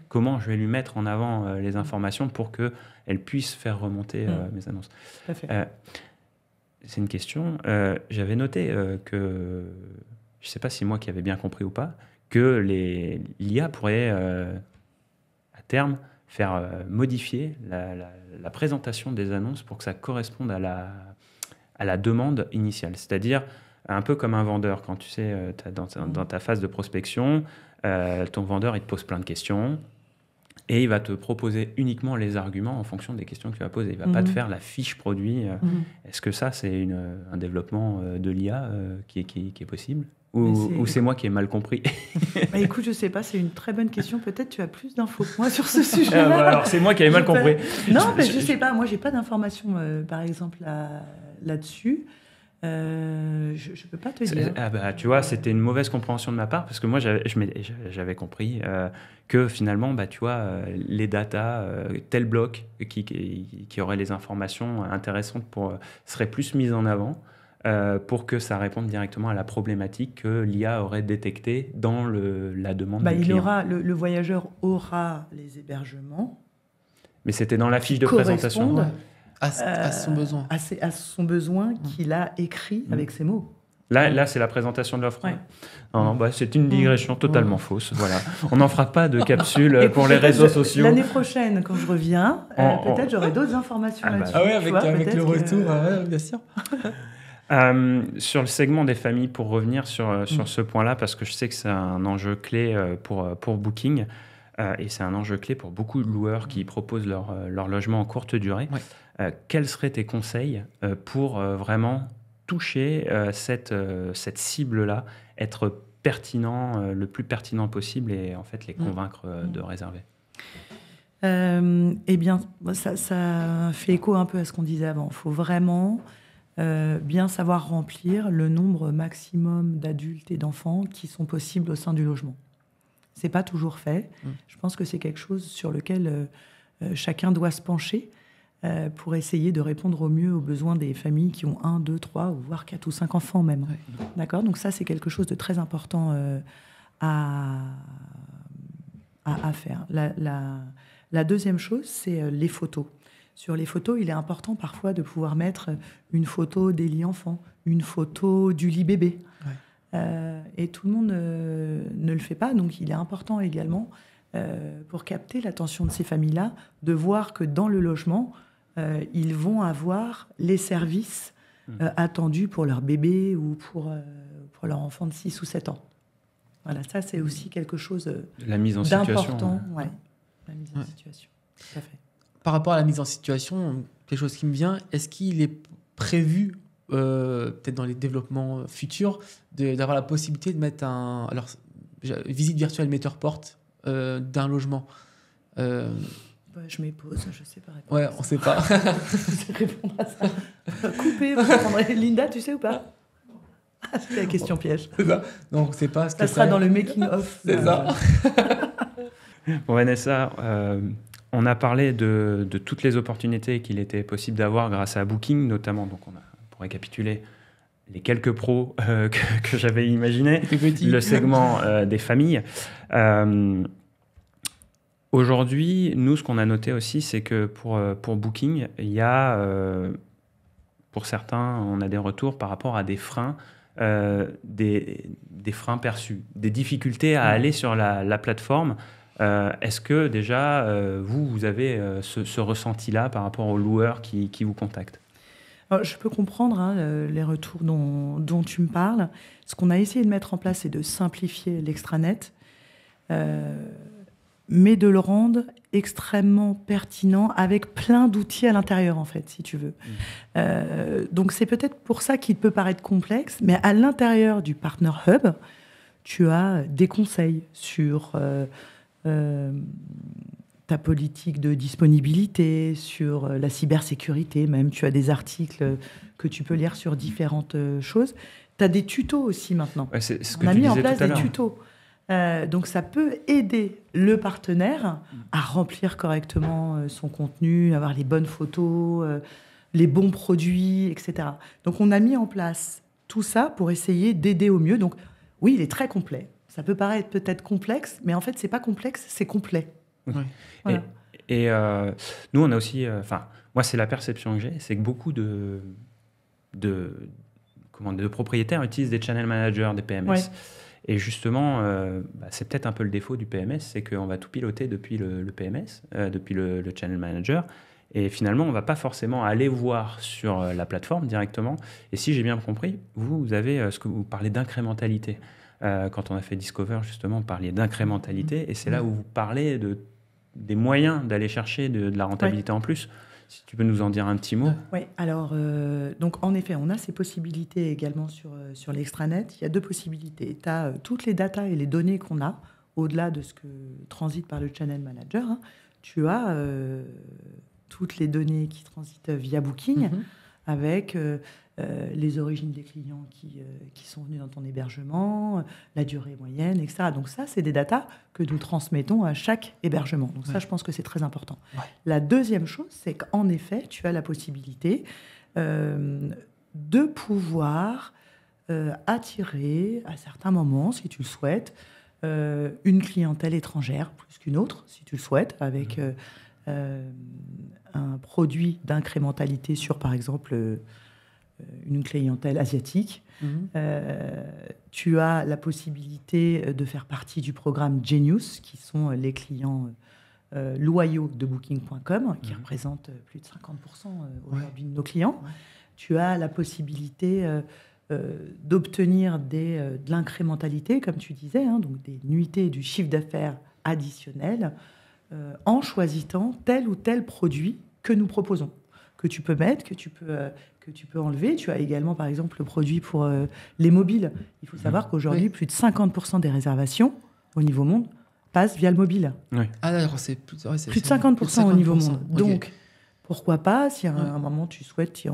comment je vais lui mettre en avant les informations pour qu'elle puisse faire remonter mes annonces. Tout à fait. C'est une question. J'avais noté que, je ne sais pas si moi qui avais bien compris ou pas, que l'IA pourrait à terme faire modifier la présentation des annonces pour que ça corresponde à la demande initiale. C'est-à-dire un peu comme un vendeur. Quand tu sais, dans ta phase de prospection, ton vendeur, il te pose plein de questions et il va te proposer uniquement les arguments en fonction des questions que tu vas poser. Il ne va pas te faire la fiche produit. Est-ce que ça, c'est un développement de l'IA qui est possible ? Ou c'est moi qui ai mal compris? Écoute, je ne sais pas, c'est une très bonne question. Peut-être tu as plus d'infos que moi sur ce sujet-là. Alors, c'est moi qui avais mal compris. Non, mais je ne sais pas. Moi, je n'ai pas d'informations, par exemple, là-dessus. Je ne peux pas te dire. Tu vois, c'était une mauvaise compréhension de ma part parce que moi, j'avais compris que finalement, tu vois, les datas, tel bloc qui aurait les informations intéressantes serait plus mis en avant pour que ça réponde directement à la problématique que l'IA aurait détectée dans la demande du client. Le voyageur aura les hébergements. Mais c'était dans la fiche de présentation. À son besoin. À son besoin qu'il a écrit avec ses mots. Là, c'est la présentation de l'offre. Ouais. Non, c'est une digression totalement fausse. Voilà. On n'en fera pas de capsule pour les réseaux sociaux. L'année prochaine, quand je reviens, peut-être j'aurai d'autres informations là-dessus. Ah oui, avec le retour, bien sûr. Sur le segment des familles, pour revenir sur ce point-là, parce que je sais que c'est un enjeu clé pour Booking, et c'est un enjeu clé pour beaucoup de loueurs qui proposent leur logement en courte durée. Ouais. Quels seraient tes conseils pour vraiment toucher cette cible-là, être pertinent, le plus pertinent possible et en fait les convaincre de réserver? Eh bien, ça fait écho un peu à ce qu'on disait avant. Il faut vraiment bien savoir remplir le nombre maximum d'adultes et d'enfants qui sont possibles au sein du logement. Ce n'est pas toujours fait. Je pense que c'est quelque chose sur lequel chacun doit se pencher pour essayer de répondre au mieux aux besoins des familles qui ont 1, 2, 3, ou voire 4 ou 5 enfants même. Ouais. D'accord ? Donc ça, c'est quelque chose de très important à faire. La deuxième chose, c'est les photos. Sur les photos, il est important parfois de pouvoir mettre une photo des lits enfants, une photo du lit bébé. Ouais. Et tout le monde ne le fait pas, donc il est important également, pour capter l'attention de ces familles-là, de voir que dans le logement, ils vont avoir les services attendus pour leur bébé ou pour leur enfant de 6 ou 7 ans. Voilà, ça c'est aussi quelque chose la mise en d'important. Ouais. La mise en situation, tout à fait. Par rapport à la mise en situation, quelque chose qui me vient, est-ce qu'il est prévu, peut-être dans les développements futurs, d'avoir la possibilité de mettre visite virtuelle metteur-porte d'un logement je m'épose, je sais pas répondre. Ouais, on sait pas. Je sais répondre à ça. Coupé, Linda, tu sais ou pas? C'est la question piège. C'est ça. Donc, c'est pas ce que Ça sera dans le making-of. C'est ça. Bon, Vanessa, on a parlé de toutes les opportunités qu'il était possible d'avoir grâce à Booking, notamment. Donc, pour récapituler, les quelques pros que j'avais imaginés, le segment des familles. Aujourd'hui, nous, ce qu'on a noté aussi, c'est que pour Booking, il y a, pour certains, on a des retours par rapport à des freins, des freins perçus, des difficultés à aller sur la plateforme. Est-ce que déjà, vous avez ce ressenti-là par rapport aux loueurs qui vous contactent ? Alors, je peux comprendre les retours dont tu me parles. Ce qu'on a essayé de mettre en place, c'est de simplifier l'extranet, mais de le rendre extrêmement pertinent avec plein d'outils à l'intérieur, en fait, si tu veux. Donc, c'est peut-être pour ça qu'il peut paraître complexe, mais à l'intérieur du Partner Hub, tu as des conseils sur ta politique de disponibilité, sur la cybersécurité, même tu as des articles que tu peux lire sur différentes choses. Tu as des tutos aussi maintenant. Ouais, c'est ce que on a tu mis en disais place tout à des l'heure. tutos. Donc ça peut aider le partenaire à remplir correctement son contenu, avoir les bonnes photos, les bons produits, etc. Donc on a mis en place tout ça pour essayer d'aider au mieux. Donc oui, il est très complet. Ça peut paraître peut-être complexe, mais en fait, c'est pas complexe, c'est complet. Ouais. Voilà. Et nous, on a aussi... moi, c'est la perception que j'ai, c'est que beaucoup de propriétaires utilisent des channel managers, des PMS. Ouais. Et justement, c'est peut-être un peu le défaut du PMS, c'est qu'on va tout piloter depuis le PMS, depuis le channel manager. Et finalement, on ne va pas forcément aller voir sur la plateforme directement. Et si j'ai bien compris, vous avez ce que vous parlez d'incrémentalité. Quand on a fait Discover, justement, on parlait d'incrémentalité. Et c'est là où vous parlez des moyens d'aller chercher de la rentabilité en plus. Si tu peux nous en dire un petit mot. Oui, alors, donc en effet, on a ces possibilités également sur l'extranet. Il y a deux possibilités. Tu as toutes les datas et les données qu'on a, au-delà de ce que transite par le channel manager. Tu as toutes les données qui transitent via Booking, avec les origines des clients qui sont venus dans ton hébergement, la durée moyenne, etc. Donc ça, c'est des datas que nous transmettons à chaque hébergement. Donc ça, je pense que c'est très important. Ouais. La deuxième chose, c'est qu'en effet, tu as la possibilité de pouvoir attirer, à certains moments, si tu le souhaites, une clientèle étrangère plus qu'une autre, si tu le souhaites, avec un produit d'incrémentalité sur, par exemple, une clientèle asiatique. Tu as la possibilité de faire partie du programme Genius, qui sont les clients loyaux de Booking.com, qui représentent plus de 50% aujourd'hui de nos clients. Tu as la possibilité d'obtenir de l'incrémentalité, comme tu disais, donc des nuitées du chiffre d'affaires additionnel, en choisissant tel ou tel produit que nous proposons, que tu peux mettre, que tu peux enlever. Tu as également, par exemple, le produit pour les mobiles. Il faut savoir qu'aujourd'hui, plus de 50% des réservations au niveau monde passent via le mobile. Oui. Ah d'accord, c'est plus de 50% au niveau monde. Okay. Donc, pourquoi pas, si à un moment tu souhaites, tu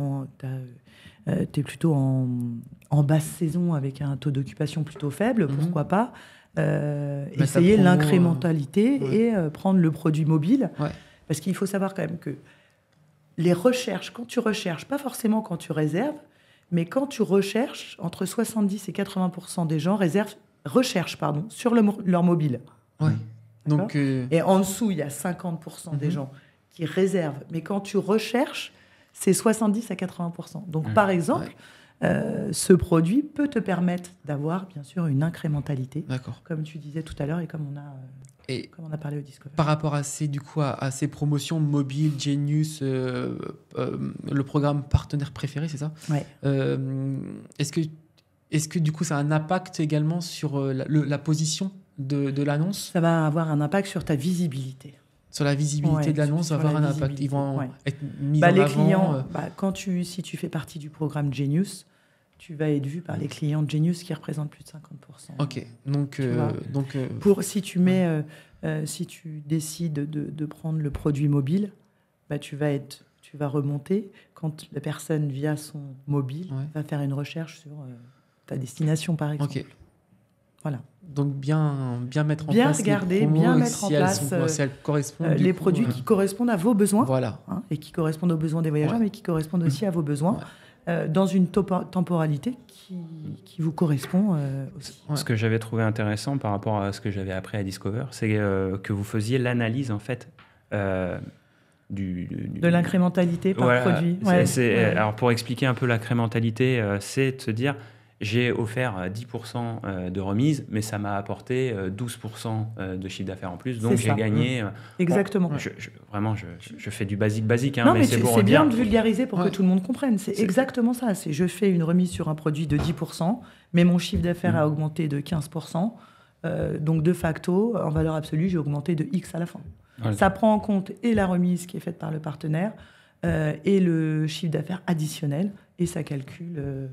es plutôt en basse saison avec un taux d'occupation plutôt faible, pourquoi pas essayer l'incrémentalité et prendre le produit mobile. Ouais. Parce qu'il faut savoir quand même que les recherches, quand tu recherches, pas forcément quand tu réserves, mais quand tu recherches, entre 70 et 80% des gens recherchent sur leur mobile. Ouais. Donc, Et en dessous, il y a 50% des gens qui réservent. Mais quand tu recherches, c'est 70 à 80%. Donc, par exemple, ce produit peut te permettre d'avoir, bien sûr, une incrémentalité. D'accord. Comme tu disais tout à l'heure et comme on a parlé au Discover. Par rapport à ces promotions mobiles, Genius, le programme partenaire préféré, c'est ça ? Ouais. Est-ce que du coup, ça a un impact également sur la position de l'annonce ? Ça va avoir un impact sur ta visibilité. Sur la visibilité de l'annonce, ça va avoir un impact. Ils vont être mis en les avant. Clients, si tu fais partie du programme Genius, tu vas être vu par les clients de Genius qui représentent plus de 50%. Ok, si tu décides de prendre le produit mobile, tu vas remonter. Quand la personne, via son mobile, va faire une recherche sur ta destination, par exemple. Ok. Voilà. Donc bien mettre en Bien place regarder, les promos, bien et mettre en si place, si elles correspondent les produits qui correspondent à vos besoins, Voilà. et qui correspondent aux besoins des voyageurs, Ouais. mais qui correspondent aussi à vos besoins, dans une temporalité qui vous correspond aussi. Ouais. Ce que j'avais trouvé intéressant par rapport à ce que j'avais appris à Discover, c'est que vous faisiez l'analyse en fait De l'incrémentalité par produit. Alors pour expliquer un peu l'incrémentalité, c'est de se dire j'ai offert 10% de remise, mais ça m'a apporté 12% de chiffre d'affaires en plus, donc C'est j'ai ça. gagné. Exactement. Bon, je fais du basique, hein, Non, mais c'est pour c'est dire. bien de vulgariser pour que tout le monde comprenne. C'est exactement ça. C'est je fais une remise sur un produit de 10%, mais mon chiffre d'affaires a augmenté de 15%. Donc, de facto, en valeur absolue, j'ai augmenté de X à la fin. Ouais. Ça prend en compte et la remise qui est faite par le partenaire et le chiffre d'affaires additionnel, et ça calcule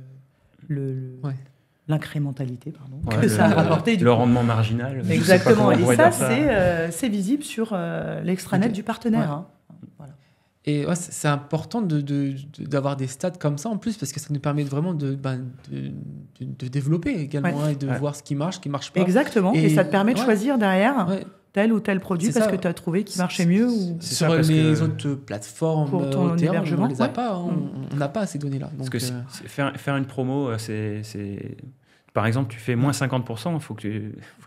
l'incrémentalité que ça a rapporté. Le rendement marginal. Exactement. Et ça, c'est visible sur l'extranet du partenaire. Ouais. Hein. Voilà. Et c'est important d'avoir des stats comme ça en plus, parce que ça nous permet vraiment de développer également et de voir ce qui marche pas. Exactement. Et ça te permet de choisir derrière tel ou tel produit parce que tu as trouvé qui marchait mieux. Sur les autres plateformes, pour ton hébergement, on les a pas. On n'a pas ces données-là. Donc, parce que faire une promo, c'est... Par exemple, tu fais moins 50%, il faut que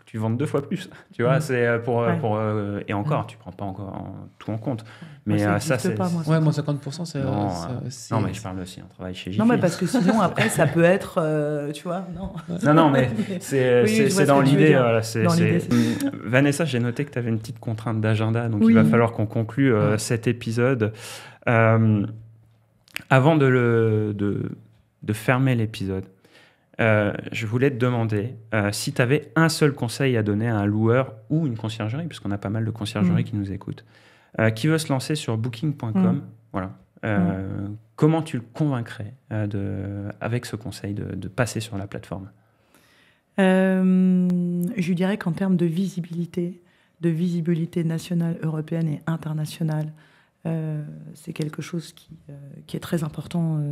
tu vendes 2 fois plus. Tu vois, c'est et encore, tu ne prends pas encore tout en compte. Mais ça, c'est... Pas, moins 50%, c'est... Non, mais je parle aussi, on travaille chez Jiffy. Non, mais parce que sinon, après, ça peut être... tu vois, non. Non, mais c'est dans l'idée. Vanessa, j'ai noté que tu avais une petite contrainte d'agenda, donc il va falloir qu'on conclue cet épisode. Avant de fermer l'épisode, je voulais te demander si tu avais un seul conseil à donner à un loueur ou une conciergerie, puisqu'on a pas mal de conciergeries qui nous écoutent, qui veut se lancer sur booking.com. Voilà. Comment tu le convaincrais avec ce conseil de passer sur la plateforme? Je dirais qu'en termes de visibilité nationale, européenne et internationale, c'est quelque chose qui est très important,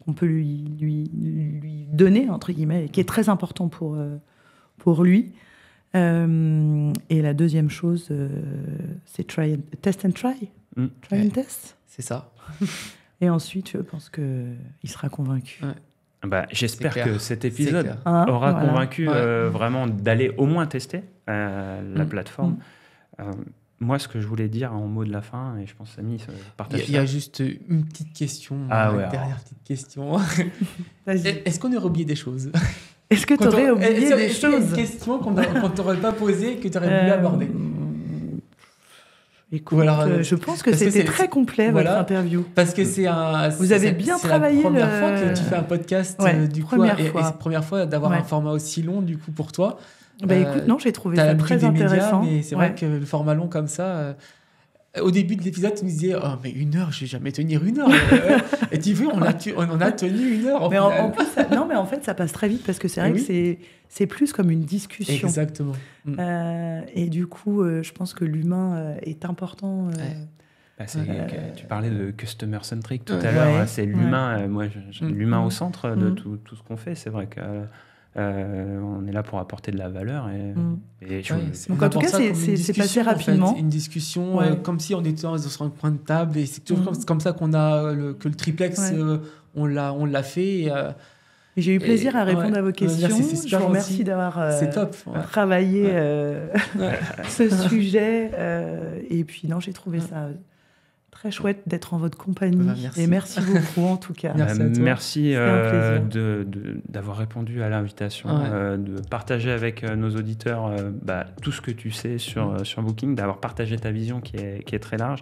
qu'on peut lui donner, entre guillemets, et qui est très important pour lui. Et la deuxième chose, c'est test and try. Try and test. C'est ça. Et ensuite, je pense qu'il sera convaincu. J'espère que cet épisode aura convaincu vraiment d'aller au moins tester la plateforme. Moi, ce que je voulais dire en mot de la fin, et je pense que Samy partage ça. Il y a juste une petite question, dernière petite question. Est-ce qu'on aurait oublié des choses? Est-ce que tu aurais oublié des choses? Une question qu'on t'aurait pas posée et que tu aurais voulu aborder. Écoute, je pense que c'était très complet, votre interview. Parce que vous avez bien travaillé. C'est la première fois que tu fais un podcast, du coup, et c'est la première fois d'avoir un format aussi long, du coup, pour toi. Écoute, non, j'ai trouvé ça très intéressant. Mais c'est vrai que le format long comme ça... Au début de l'épisode, tu me disais « Oh, mais 1 heure, je vais jamais tenir 1 heure. » Et tu vois, on a tenu 1 heure. Mais en plus, mais en fait, ça passe très vite parce que c'est vrai que c'est plus comme une discussion. Exactement. Et du coup, je pense que l'humain est important. Tu parlais de customer centric tout à l'heure. C'est l'humain. Moi, l'humain au centre de tout ce qu'on fait. C'est vrai que... on est là pour apporter de la valeur donc en tout cas c'est passé rapidement, en fait, une discussion comme si on était sur un coin de table, et c'est toujours comme ça qu'on a que le triplex on l'a fait et j'ai eu plaisir à répondre à vos questions. Je vous remercie d'avoir travaillé ce sujet et puis j'ai trouvé ça très chouette d'être en votre compagnie. Et merci beaucoup en tout cas. Merci d'avoir répondu à l'invitation, de partager avec nos auditeurs tout ce que tu sais sur Booking, d'avoir partagé ta vision qui est très large.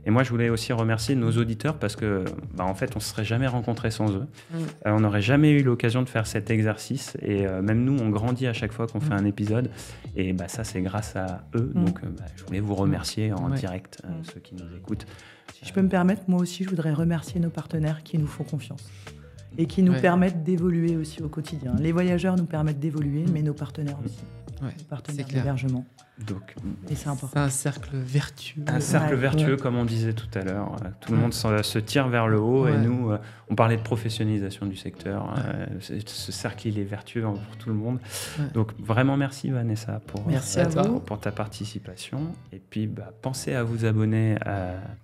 Et moi, je voulais aussi remercier nos auditeurs parce que, en fait, on ne se serait jamais rencontrés sans eux. On n'aurait jamais eu l'occasion de faire cet exercice. Et même nous, on grandit à chaque fois qu'on fait un épisode. Et ça, c'est grâce à eux. Donc, je voulais vous remercier en direct, ceux qui nous écoutent. Si je peux me permettre, moi aussi, je voudrais remercier nos partenaires qui nous font confiance et qui nous permettent d'évoluer aussi au quotidien. Les voyageurs nous permettent d'évoluer, mais nos partenaires aussi. Ouais, les partenaires c'est clair. d'hébergement. Donc, Et c'est important. C'est un cercle vertueux. un cercle Ouais, vertueux, ouais. comme on disait tout à l'heure. Tout le Ouais. monde se tire vers le haut. Et Ouais. nous, on parlait de professionnalisation du secteur. Ce cercle, il est vertueux pour tout le monde. Ouais. Donc, vraiment, merci Vanessa Merci à toi. pour ta participation. Et puis, pensez à vous abonner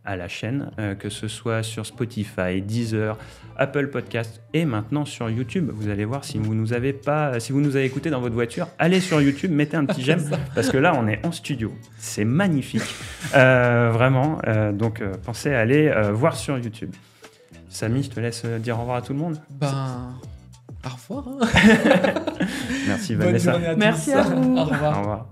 à la chaîne, que ce soit sur Spotify, Deezer, Apple Podcast et maintenant sur YouTube. Vous allez voir, si vous nous avez écouté dans votre voiture, allez sur YouTube, mettez un petit j'aime, parce que là, on est en studio. C'est magnifique. Vraiment. Donc, pensez à aller voir sur YouTube. Samy, je te laisse dire au revoir à tout le monde. Au revoir. Merci Bonne Vanessa. journée à tous. Merci à vous. Au revoir. Au revoir.